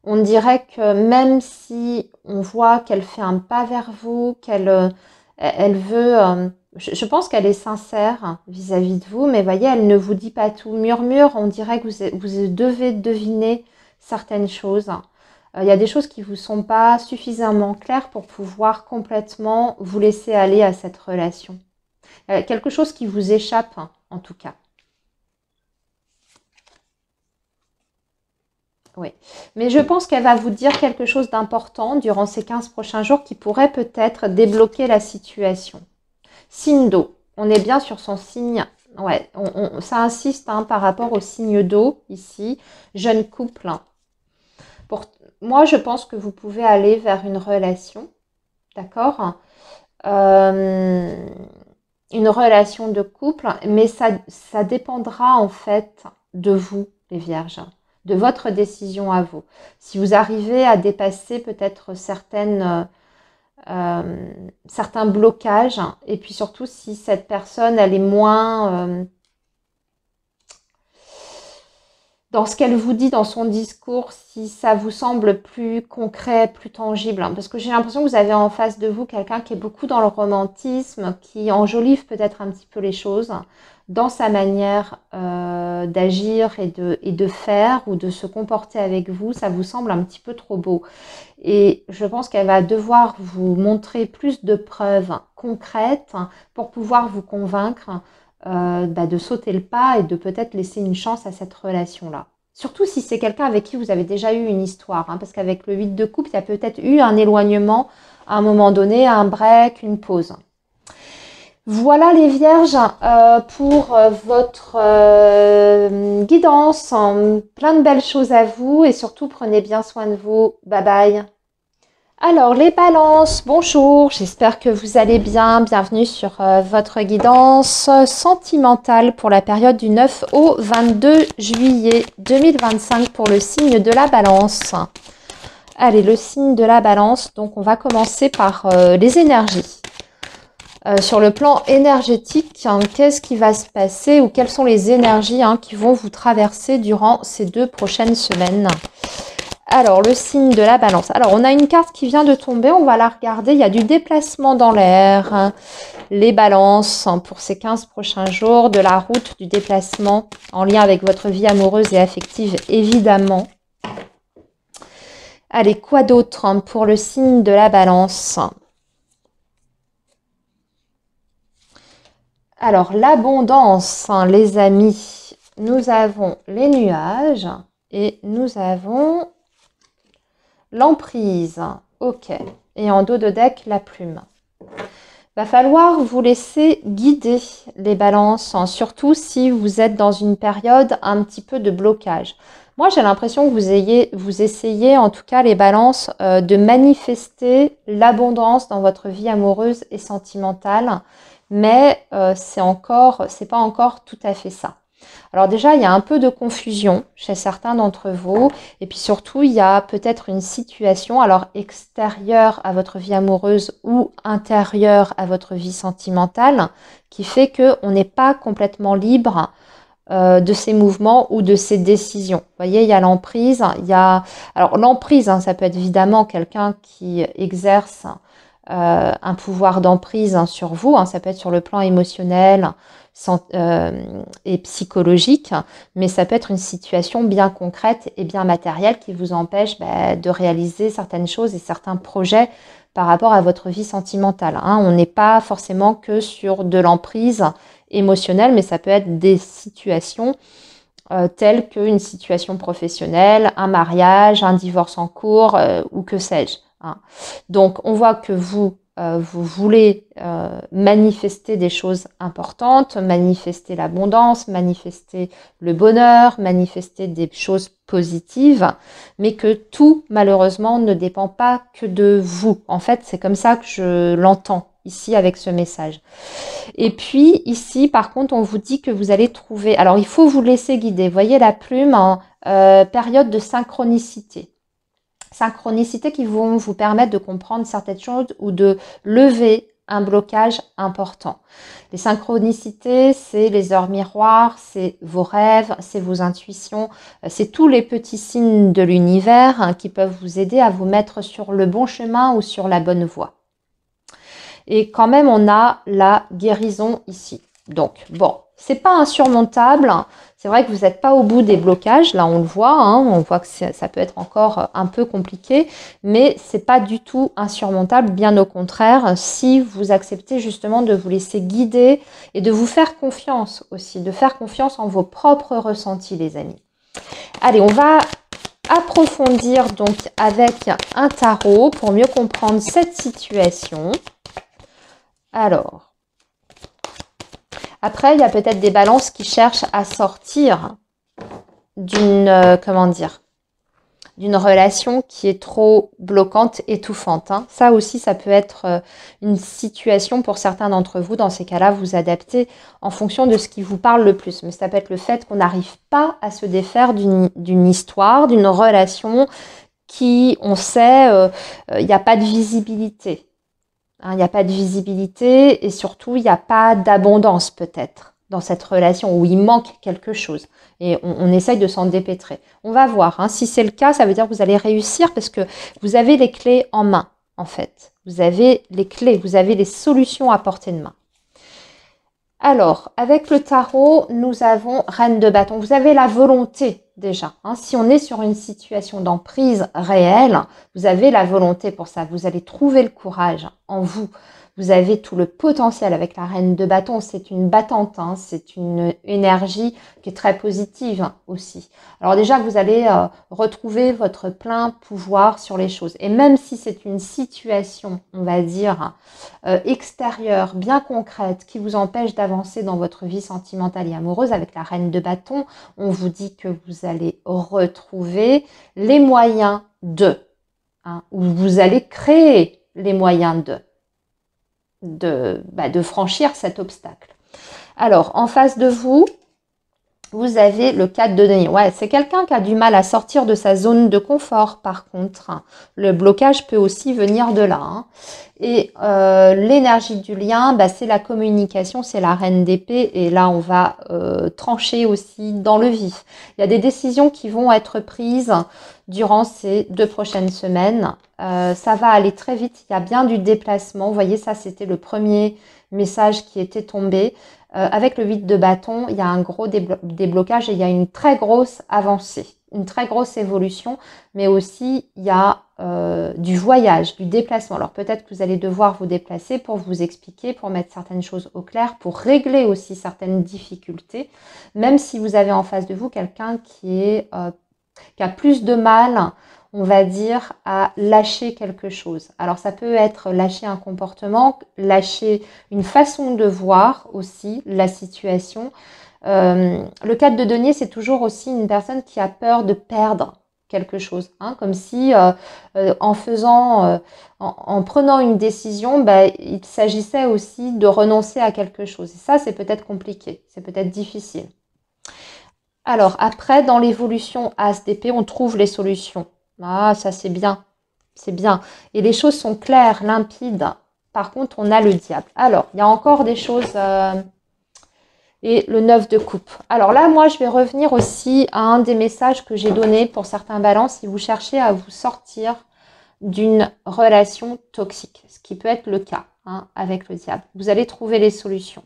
On dirait que même si on voit qu'elle fait un pas vers vous, elle veut... je pense qu'elle est sincère vis-à-vis de vous, mais voyez, elle ne vous dit pas tout. Murmure, on dirait que vous devez deviner certaines choses. Il y a des choses qui ne vous sont pas suffisamment claires pour pouvoir complètement vous laisser aller à cette relation. Quelque chose qui vous échappe, en tout cas. Oui, mais je pense qu'elle va vous dire quelque chose d'important durant ces 15 prochains jours qui pourrait peut-être débloquer la situation. Signe d'eau, on est bien sur son signe, ouais, ça insiste par rapport au signe d'eau ici, jeune couple. Moi, je pense que vous pouvez aller vers une relation, d'accord, une relation de couple, mais ça dépendra en fait de vous, les vierges, de votre décision à vous. Si vous arrivez à dépasser peut-être certains blocages, et puis surtout si cette personne, elle est moins... dans ce qu'elle vous dit dans son discours, si ça vous semble plus concret, plus tangible. Parce que j'ai l'impression que vous avez en face de vous quelqu'un qui est beaucoup dans le romantisme, qui enjolive peut-être un petit peu les choses dans sa manière d'agir et de faire ou de se comporter avec vous. Ça vous semble un petit peu trop beau. Et je pense qu'elle va devoir vous montrer plus de preuves concrètes pour pouvoir vous convaincre de sauter le pas et de peut-être laisser une chance à cette relation-là. Surtout si c'est quelqu'un avec qui vous avez déjà eu une histoire, parce qu'avec le 8 de coupe, il y a peut-être eu un éloignement à un moment donné, un break, une pause. Voilà les vierges pour votre guidance. Plein de belles choses à vous et surtout prenez bien soin de vous. Bye bye. Alors les balances, bonjour, j'espère que vous allez bien. Bienvenue sur votre guidance sentimentale pour la période du 9 au 22 juillet 2025 pour le signe de la balance. Allez, le signe de la balance, donc on va commencer par les énergies. Sur le plan énergétique, qu'est-ce qui va se passer ou quelles sont les énergies qui vont vous traverser durant ces 2 prochaines semaines? Alors, le signe de la balance. Alors, on a une carte qui vient de tomber, on va la regarder. Il y a du déplacement dans l'air, hein. Les balances hein, pour ces 15 prochains jours, de la route, du déplacement en lien avec votre vie amoureuse et affective, évidemment. Allez, quoi d'autre hein, pour le signe de la balance? Alors, l'abondance, hein, les amis. Nous avons les nuages et nous avons l'emprise. Ok. Et en dos de deck, la plume. Va falloir vous laisser guider les balances, hein, surtout si vous êtes dans une période un petit peu de blocage. Moi, j'ai l'impression que vous essayez, en tout cas les balances, de manifester l'abondance dans votre vie amoureuse et sentimentale, mais c'est pas encore tout à fait ça. Alors déjà, il y a un peu de confusion chez certains d'entre vous. Et puis surtout, il y a peut-être une situation, alors extérieure à votre vie amoureuse ou intérieure à votre vie sentimentale, qui fait qu'on n'est pas complètement libre de ces mouvements ou de ces décisions. Vous voyez, il y a l'emprise. Alors l'emprise, hein, ça peut être évidemment quelqu'un qui exerce un pouvoir d'emprise hein, sur vous. Hein, ça peut être sur le plan émotionnel, et psychologique, mais ça peut être une situation bien concrète et bien matérielle qui vous empêche de réaliser certaines choses et certains projets par rapport à votre vie sentimentale. Hein. On n'est pas forcément que sur de l'emprise émotionnelle, mais ça peut être des situations telles qu'une situation professionnelle, un mariage, un divorce en cours ou que sais-je. Hein. Donc, on voit que vous voulez manifester des choses importantes, manifester l'abondance, manifester le bonheur, manifester des choses positives, mais que tout, malheureusement, ne dépend pas que de vous. En fait, c'est comme ça que je l'entends ici avec ce message. Et puis, ici, par contre, on vous dit que vous allez trouver... Alors, il faut vous laisser guider. Voyez la plume en période de synchronicité. Synchronicité qui vont vous permettre de comprendre certaines choses ou de lever un blocage important. Les synchronicités, c'est les heures miroirs, c'est vos rêves, c'est vos intuitions, c'est tous les petits signes de l'univers hein, qui peuvent vous aider à vous mettre sur le bon chemin ou sur la bonne voie. Et quand même, on a la guérison ici. Donc, bon, c'est pas insurmontable. C'est vrai que vous n'êtes pas au bout des blocages. Là, on le voit. Hein, on voit que ça peut être encore un peu compliqué. Mais c'est pas du tout insurmontable. Bien au contraire, si vous acceptez justement de vous laisser guider et de vous faire confiance aussi. De faire confiance en vos propres ressentis, les amis. Allez, on va approfondir donc avec un tarot pour mieux comprendre cette situation. Alors, après, il y a peut-être des balances qui cherchent à sortir d'une, d'une relation qui est trop bloquante, étouffante. Hein. Ça aussi, ça peut être une situation pour certains d'entre vous. Dans ces cas-là, vous adaptez en fonction de ce qui vous parle le plus. Mais ça peut être le fait qu'on n'arrive pas à se défaire d'une histoire, d'une relation qui, on sait, il n'y a pas de visibilité. Il n'y a pas de visibilité et surtout, il n'y a pas d'abondance peut-être dans cette relation où il manque quelque chose. Et on essaye de s'en dépêtrer. On va voir. Hein. Si c'est le cas, ça veut dire que vous allez réussir parce que vous avez les clés en main, en fait. Vous avez les clés, vous avez les solutions à portée de main. Alors, avec le tarot, nous avons Reine de bâton. Vous avez la volonté déjà. Hein. Si on est sur une situation d'emprise réelle, vous avez la volonté pour ça. Vous allez trouver le courage en vous. Vous avez tout le potentiel avec la Reine de bâton. C'est une battante, hein. C'est une énergie qui est très positive aussi. Alors déjà, vous allez retrouver votre plein pouvoir sur les choses. Et même si c'est une situation, on va dire, extérieure, bien concrète, qui vous empêche d'avancer dans votre vie sentimentale et amoureuse, avec la Reine de bâton, on vous dit que vous allez retrouver les moyens ou vous allez créer les moyens de franchir cet obstacle. Alors, en face de vous, vous avez le 4 de denier. Ouais, c'est quelqu'un qui a du mal à sortir de sa zone de confort, par contre. Le blocage peut aussi venir de là. Hein. Et l'énergie du lien, bah, c'est la communication, c'est la reine d'épée. Et là, on va trancher aussi dans le vif. Il y a des décisions qui vont être prises durant ces 2 prochaines semaines. Ça va aller très vite. Il y a bien du déplacement. Vous voyez, ça, c'était le premier message qui était tombé. Avec le 8 de bâton, il y a un gros déblocage et il y a une très grosse avancée, une très grosse évolution, mais aussi il y a du voyage, du déplacement. Alors peut-être que vous allez devoir vous déplacer pour vous expliquer, pour mettre certaines choses au clair, pour régler aussi certaines difficultés, même si vous avez en face de vous quelqu'un qui a plus de mal, on va dire, à lâcher quelque chose. Alors ça peut être lâcher un comportement, lâcher une façon de voir aussi la situation. Le 4 de denier, c'est toujours aussi une personne qui a peur de perdre quelque chose. Hein, comme si en prenant une décision, bah, il s'agissait aussi de renoncer à quelque chose. Et ça, c'est peut-être compliqué, c'est peut-être difficile. Alors après, dans l'évolution As d'épée, on trouve les solutions. Ah, ça c'est bien, c'est bien. Et les choses sont claires, limpides. Par contre, on a le diable. Alors, il y a encore des choses... et le 9 de coupe. Alors là, moi, je vais revenir aussi à un des messages que j'ai donné pour certains balances. Si vous cherchez à vous sortir d'une relation toxique, ce qui peut être le cas hein, avec le diable, vous allez trouver les solutions.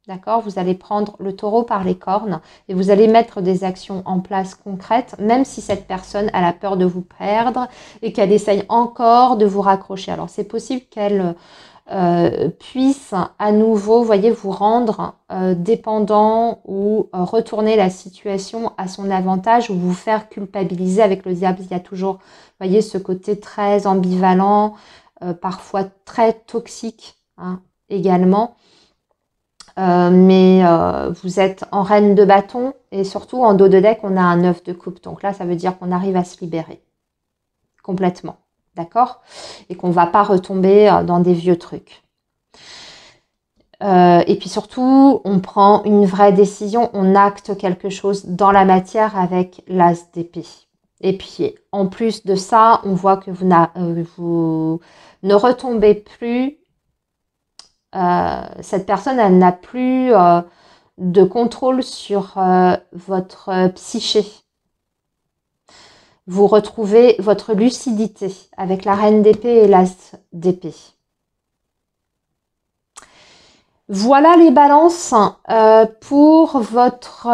D'accord? Vous allez prendre le taureau par les cornes et vous allez mettre des actions en place concrètes, même si cette personne a la peur de vous perdre et qu'elle essaye encore de vous raccrocher. Alors, c'est possible qu'elle puisse à nouveau, voyez, vous rendre dépendant ou retourner la situation à son avantage ou vous faire culpabiliser avec le diable. Il y a toujours, voyez, ce côté très ambivalent, parfois très toxique hein, également. Mais vous êtes en reine de bâton et surtout en dos de deck, on a un 9 de coupe. Donc là, ça veut dire qu'on arrive à se libérer complètement. D'accord? Et qu'on ne va pas retomber dans des vieux trucs. Et puis surtout, on prend une vraie décision, on acte quelque chose dans la matière avec l'as d'épée. Et puis, en plus de ça, on voit que vous ne retombez plus. Cette personne, elle n'a plus de contrôle sur votre psyché. Vous retrouvez votre lucidité avec la reine d'épée et l'as d'épée. Voilà les balances pour votre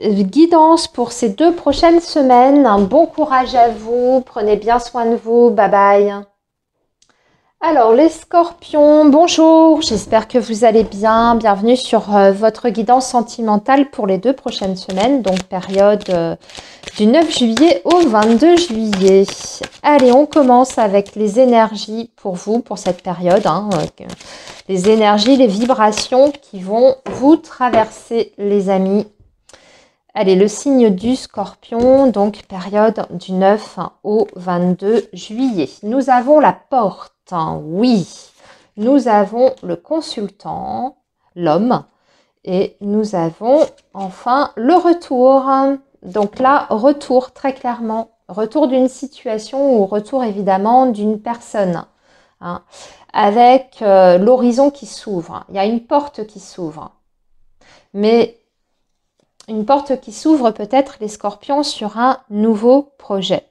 guidance pour ces 2 prochaines semaines. Bon courage à vous, prenez bien soin de vous, bye bye. Alors les scorpions, bonjour, j'espère que vous allez bien. Bienvenue sur votre guidance sentimentale pour les 2 prochaines semaines, donc période du 9 juillet au 22 juillet. Allez, on commence avec les énergies pour vous, pour cette période. Hein, les énergies, les vibrations qui vont vous traverser, les amis. Allez, le signe du scorpion, donc période du 9 au 22 juillet. Nous avons la porte. Oui, nous avons le consultant, l'homme, et nous avons enfin le retour. Donc là, retour très clairement, retour d'une situation ou retour évidemment d'une personne, hein, avec l'horizon qui s'ouvre. Il y a une porte qui s'ouvre, mais une porte qui s'ouvre peut-être les scorpions sur un nouveau projet.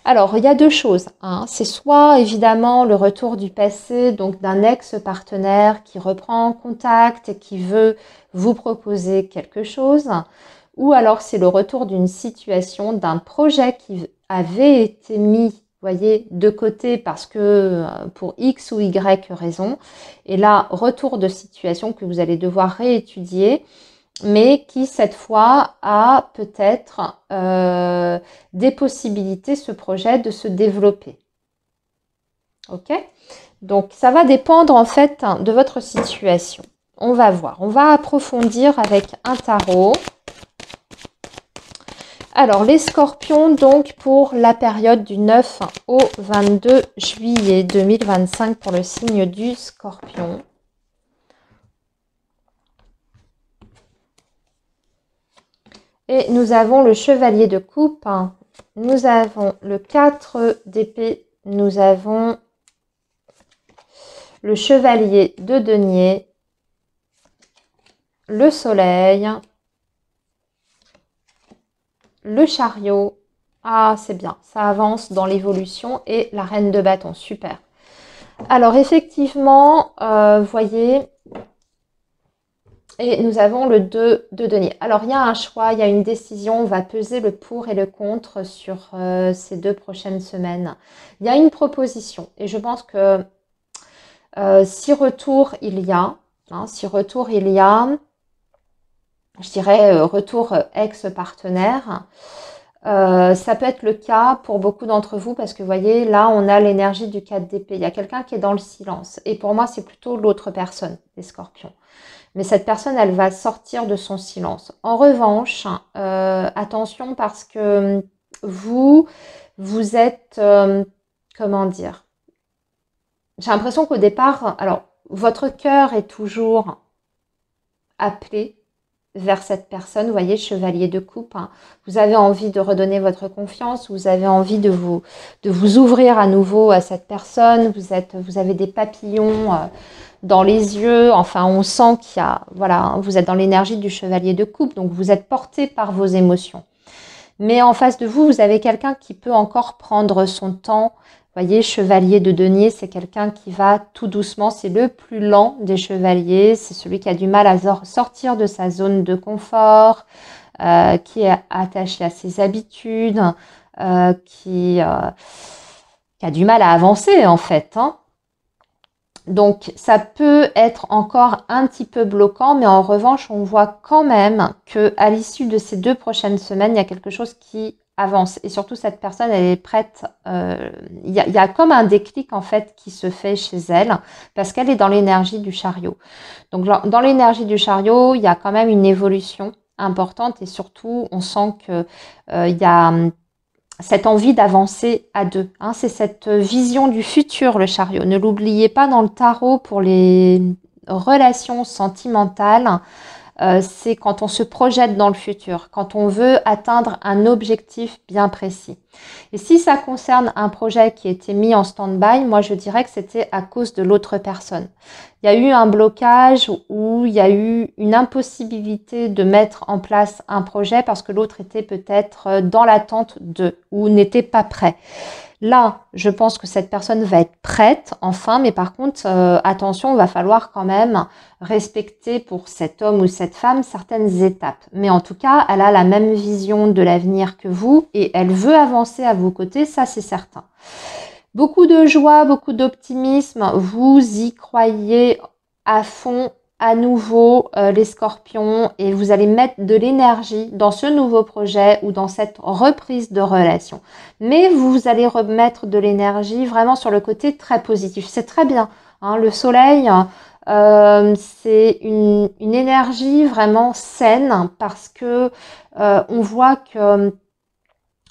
Alors, il y a 2 choses. Hein. C'est soit évidemment le retour du passé, donc d'un ex-partenaire qui reprend contact et qui veut vous proposer quelque chose, ou alors c'est le retour d'une situation, d'un projet qui avait été mis, voyez, de côté parce que pour X ou Y raison. Et là, retour de situation que vous allez devoir réétudier, mais qui cette fois a peut-être des possibilités, ce projet, de se développer. Ok? Donc ça va dépendre en fait de votre situation. On va voir, on va approfondir avec un tarot. Alors les scorpions, donc pour la période du 9 au 22 juillet 2025 pour le signe du scorpion. Et nous avons le chevalier de coupe, nous avons le 4 d'épée, nous avons le chevalier de denier, le soleil, le chariot. Ah, c'est bien, ça avance dans l'évolution et la reine de bâton, super. Alors, effectivement, voyez, et nous avons le 2 de denier. Alors, il y a un choix, il y a une décision, on va peser le pour et le contre sur ces 2 prochaines semaines. Il y a une proposition et je pense que si retour il y a, si retour il y a, je dirais retour ex-partenaire, ça peut être le cas pour beaucoup d'entre vous parce que vous voyez, là, on a l'énergie du 4 d'épée. Il y a quelqu'un qui est dans le silence. Et pour moi, c'est plutôt l'autre personne, les scorpions. Mais cette personne, elle va sortir de son silence. En revanche, attention parce que vous êtes, comment dire, j'ai l'impression qu'au départ, alors, votre cœur est toujours appelé vers cette personne, vous voyez, chevalier de coupe. Vous avez envie de redonner votre confiance, vous avez envie de vous ouvrir à nouveau à cette personne, vous avez des papillons dans les yeux, enfin on sent qu'il y a, voilà, vous êtes dans l'énergie du chevalier de coupe, donc vous êtes porté par vos émotions. Mais en face de vous, vous avez quelqu'un qui peut encore prendre son temps. Vous voyez, chevalier de denier, c'est quelqu'un qui va tout doucement. C'est le plus lent des chevaliers. C'est celui qui a du mal à sortir de sa zone de confort, qui est attaché à ses habitudes, qui a du mal à avancer en fait. Donc, ça peut être encore un petit peu bloquant, mais en revanche, on voit quand même qu'à l'issue de ces 2 prochaines semaines, il y a quelque chose qui avance. Et surtout, cette personne, elle est prête. Il y a comme un déclic, en fait, qui se fait chez elle, parce qu'elle est dans l'énergie du chariot. Donc, dans l'énergie du chariot, il y a quand même une évolution importante, et surtout, on sent que il y a cette envie d'avancer à 2. C'est cette vision du futur, le chariot. Ne l'oubliez pas dans le tarot pour les relations sentimentales. C'est quand on se projette dans le futur, quand on veut atteindre un objectif bien précis. Et si ça concerne un projet qui a été mis en stand-by, moi je dirais que c'était à cause de l'autre personne. Il y a eu un blocage ou il y a eu une impossibilité de mettre en place un projet parce que l'autre était peut-être dans l'attente de ou n'était pas prêt. Là, je pense que cette personne va être prête, enfin, mais par contre, attention, il va falloir quand même respecter pour cet homme ou cette femme certaines étapes. Mais en tout cas, elle a la même vision de l'avenir que vous et elle veut avancer à vos côtés, ça c'est certain. Beaucoup de joie, beaucoup d'optimisme, vous y croyez à fond. À nouveau les scorpions et vous allez mettre de l'énergie dans ce nouveau projet ou dans cette reprise de relation. Mais vous allez remettre de l'énergie vraiment sur le côté très positif. C'est très bien. Le soleil, c'est une énergie vraiment saine parce que on voit que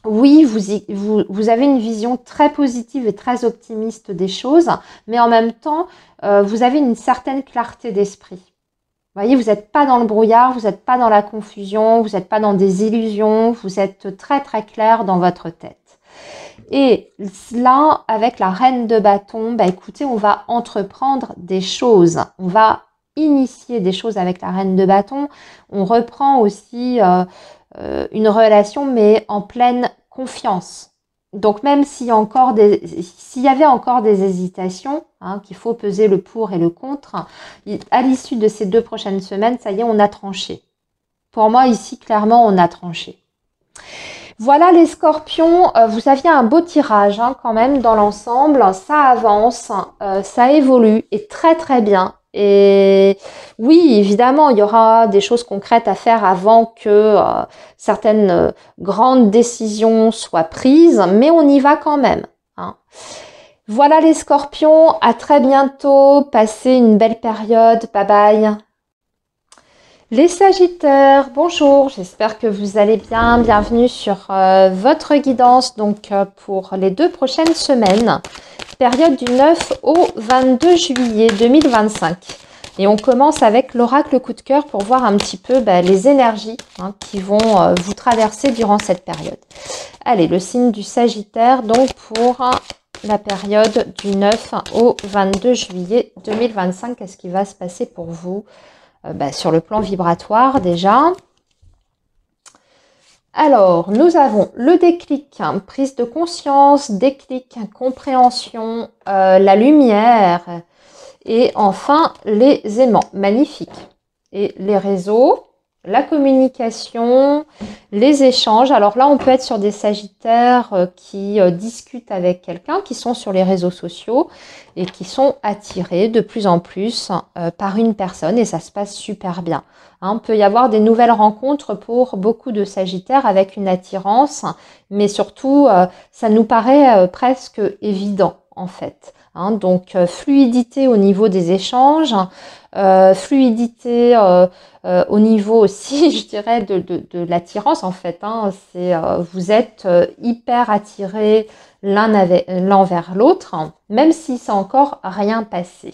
oui, vous avez une vision très positive et très optimiste des choses, mais en même temps, vous avez une certaine clarté d'esprit. Vous voyez, vous n'êtes pas dans le brouillard, vous n'êtes pas dans la confusion, vous n'êtes pas dans des illusions, vous êtes très très clair dans votre tête. Et là, avec la reine de bâton, écoutez, on va entreprendre des choses, on va initier des choses avec la reine de bâton, on reprend aussi une relation mais en pleine confiance. Donc même s'il y avait encore des hésitations, qu'il faut peser le pour et le contre, à l'issue de ces 2 prochaines semaines, ça y est, on a tranché. Pour moi, ici, clairement, on a tranché. Voilà les scorpions, vous aviez un beau tirage quand même dans l'ensemble, ça avance, ça évolue et très très bien. Et oui, évidemment, il y aura des choses concrètes à faire avant que certaines grandes décisions soient prises, mais on y va quand même. Voilà les scorpions, à très bientôt, passez une belle période, bye bye. Les sagittaires, bonjour, j'espère que vous allez bien, bienvenue sur votre guidance donc pour les 2 prochaines semaines, période du 9 au 22 juillet 2025. Et on commence avec l'oracle coup de cœur pour voir un petit peu les énergies qui vont vous traverser durant cette période. Allez, le signe du Sagittaire, donc pour la période du 9 au 22 juillet 2025. Qu'est-ce qui va se passer pour vous sur le plan vibratoire déjà? Alors, nous avons le déclic, prise de conscience, déclic, compréhension, la lumière et enfin les aimants. Magnifique. Et les réseaux, la communication, les échanges. Alors là, on peut être sur des sagittaires qui discutent avec quelqu'un, qui sont sur les réseaux sociaux et qui sont attirés de plus en plus par une personne et ça se passe super bien. Hein, peut y avoir des nouvelles rencontres pour beaucoup de sagittaires avec une attirance, mais surtout, ça nous paraît presque évident en fait. Hein, donc, fluidité au niveau des échanges, fluidité au niveau aussi, je dirais, de l'attirance en fait. Hein, vous êtes hyper attirés l'un vers l'autre, même si c'est encore rien passé.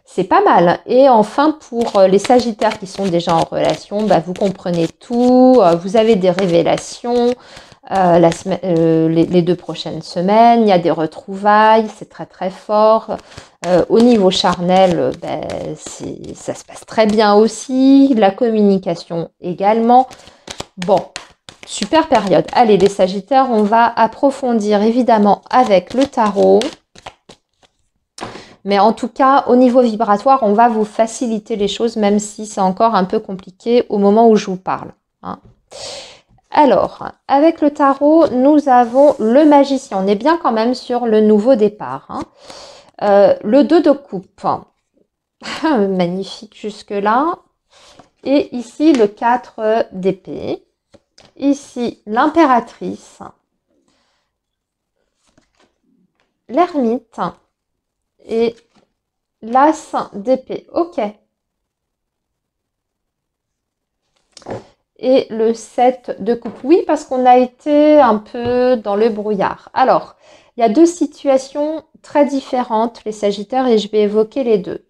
C'est pas mal. Et enfin, pour les sagittaires qui sont déjà en relation, vous comprenez tout, vous avez des révélations. Les 2 prochaines semaines, il y a des retrouvailles, c'est très très fort. Au niveau charnel, ça se passe très bien aussi. La communication également. Bon, super période. Allez, les sagittaires, on va approfondir évidemment avec le tarot. Mais en tout cas, au niveau vibratoire, on va vous faciliter les choses, même si c'est encore un peu compliqué au moment où je vous parle. Hein. Alors, avec le tarot, nous avons le magicien. On est bien quand même sur le nouveau départ. Hein. Le 2 de coupe. Magnifique jusque-là. Et ici, le 4 d'épée. Ici, l'impératrice. L'ermite. Et l'as d'épée. Ok. Et le 7 de coupe. Oui, parce qu'on a été un peu dans le brouillard. Alors, il y a 2 situations très différentes, les sagittaires, et je vais évoquer les 2.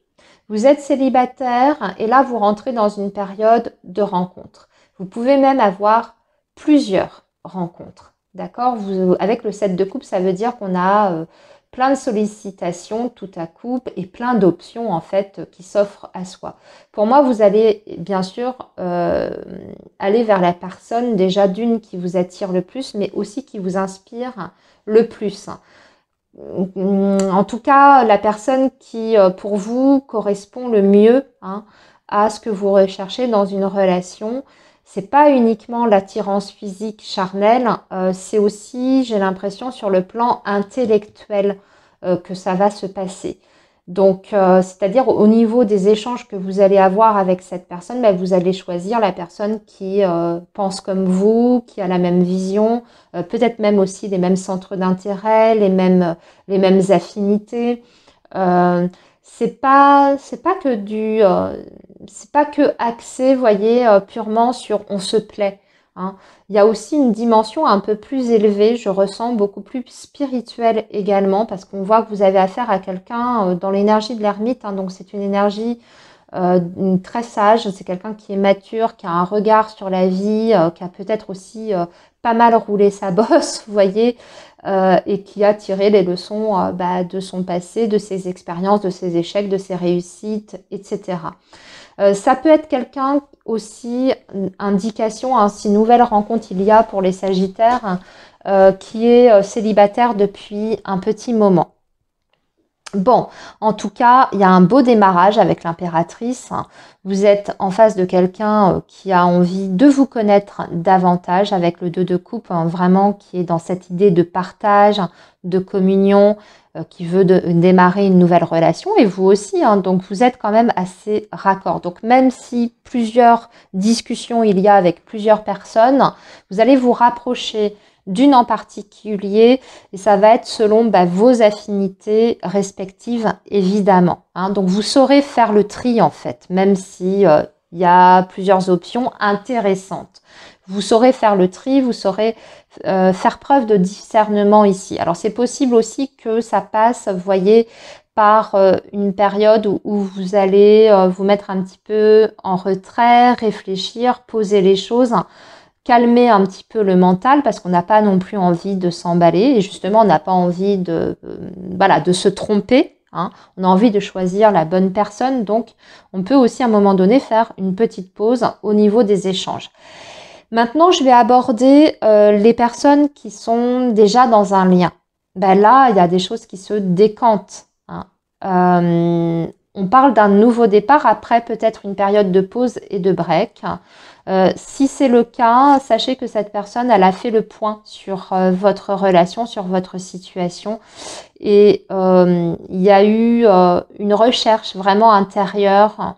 Vous êtes célibataire et là, vous rentrez dans une période de rencontre. Vous pouvez même avoir plusieurs rencontres. D'accord? Avec le 7 de coupe, ça veut dire qu'on a plein de sollicitations tout à coup et plein d'options en fait qui s'offrent à soi. Pour moi, vous allez bien sûr aller vers la personne déjà d'une qui vous attire le plus, mais aussi qui vous inspire le plus. En tout cas, la personne qui pour vous correspond le mieux à ce que vous recherchez dans une relation. C'est pas uniquement l'attirance physique charnelle, c'est aussi, j'ai l'impression, sur le plan intellectuel que ça va se passer. Donc, c'est-à-dire au niveau des échanges que vous allez avoir avec cette personne, vous allez choisir la personne qui pense comme vous, qui a la même vision, peut-être même aussi les mêmes centres d'intérêt, les mêmes affinités. C'est pas que axé, voyez, purement sur on se plaît. Hein. Il y a aussi une dimension un peu plus élevée, je ressens beaucoup plus spirituelle également, parce qu'on voit que vous avez affaire à quelqu'un dans l'énergie de l'ermite, donc c'est une énergie très sage, c'est quelqu'un qui est mature, qui a un regard sur la vie, qui a peut-être aussi pas mal roulé sa bosse, vous voyez, et qui a tiré les leçons de son passé, de ses expériences, de ses échecs, de ses réussites, etc. Ça peut être quelqu'un aussi, indication, si nouvelle rencontre il y a pour les sagittaires, qui est célibataire depuis un petit moment. Bon, en tout cas, il y a un beau démarrage avec l'impératrice. Vous êtes en face de quelqu'un qui a envie de vous connaître davantage avec le 2 de coupe, vraiment qui est dans cette idée de partage, de communion, qui veut démarrer une nouvelle relation. Et vous aussi, donc vous êtes quand même assez raccord. Donc même si plusieurs discussions il y a avec plusieurs personnes, vous allez vous rapprocher d'une en particulier et ça va être selon vos affinités respectives évidemment. Donc vous saurez faire le tri en fait, même si Il y a plusieurs options intéressantes. Vous saurez faire le tri, vous saurez faire preuve de discernement ici. Alors c'est possible aussi que ça passe, vous voyez, par une période où vous allez vous mettre un petit peu en retrait, réfléchir, poser les choses, calmer un petit peu le mental parce qu'on n'a pas non plus envie de s'emballer et justement on n'a pas envie de, voilà, de se tromper. Hein. On a envie de choisir la bonne personne, donc on peut aussi à un moment donné faire une petite pause au niveau des échanges. Maintenant, je vais aborder les personnes qui sont déjà dans un lien. Ben là, il y a des choses qui se décantent. Hein. On parle d'un nouveau départ après peut-être une période de pause et de break. Si c'est le cas, sachez que cette personne, elle a fait le point sur votre relation, sur votre situation. Et il y a eu une recherche vraiment intérieure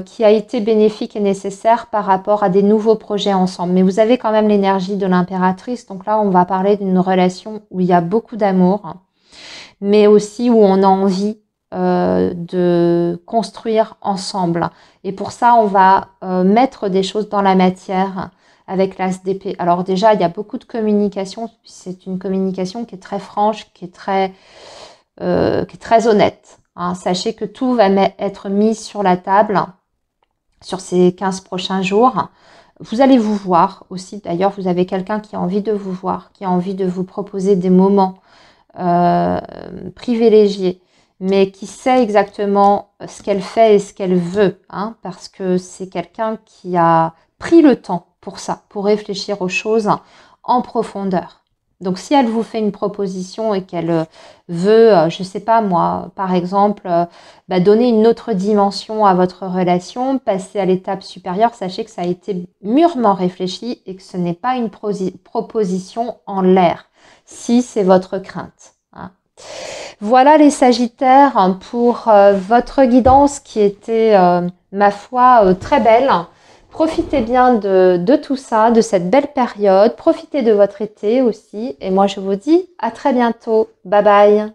qui a été bénéfique et nécessaire par rapport à des nouveaux projets ensemble. Mais vous avez quand même l'énergie de l'impératrice. Donc là, on va parler d'une relation où il y a beaucoup d'amour, mais aussi où on a envie de construire ensemble. Et pour ça, on va mettre des choses dans la matière avec l'as d'épée. Alors déjà, il y a beaucoup de communication. C'est une communication qui est très franche, qui est très honnête. Hein. Sachez que tout va être mis sur la table sur ces 15 prochains jours. Vous allez vous voir aussi. D'ailleurs, vous avez quelqu'un qui a envie de vous voir, qui a envie de vous proposer des moments privilégiés, mais qui sait exactement ce qu'elle fait et ce qu'elle veut, hein, parce que c'est quelqu'un qui a pris le temps pour ça, pour réfléchir aux choses en profondeur. Donc, si elle vous fait une proposition et qu'elle veut, je ne sais pas moi, par exemple, donner une autre dimension à votre relation, passer à l'étape supérieure, sachez que ça a été mûrement réfléchi et que ce n'est pas une proposition en l'air, si c'est votre crainte. Hein. Voilà les Sagittaires pour votre guidance qui était, ma foi, très belle. Profitez bien de tout ça, de cette belle période. Profitez de votre été aussi. Et moi, je vous dis à très bientôt. Bye bye.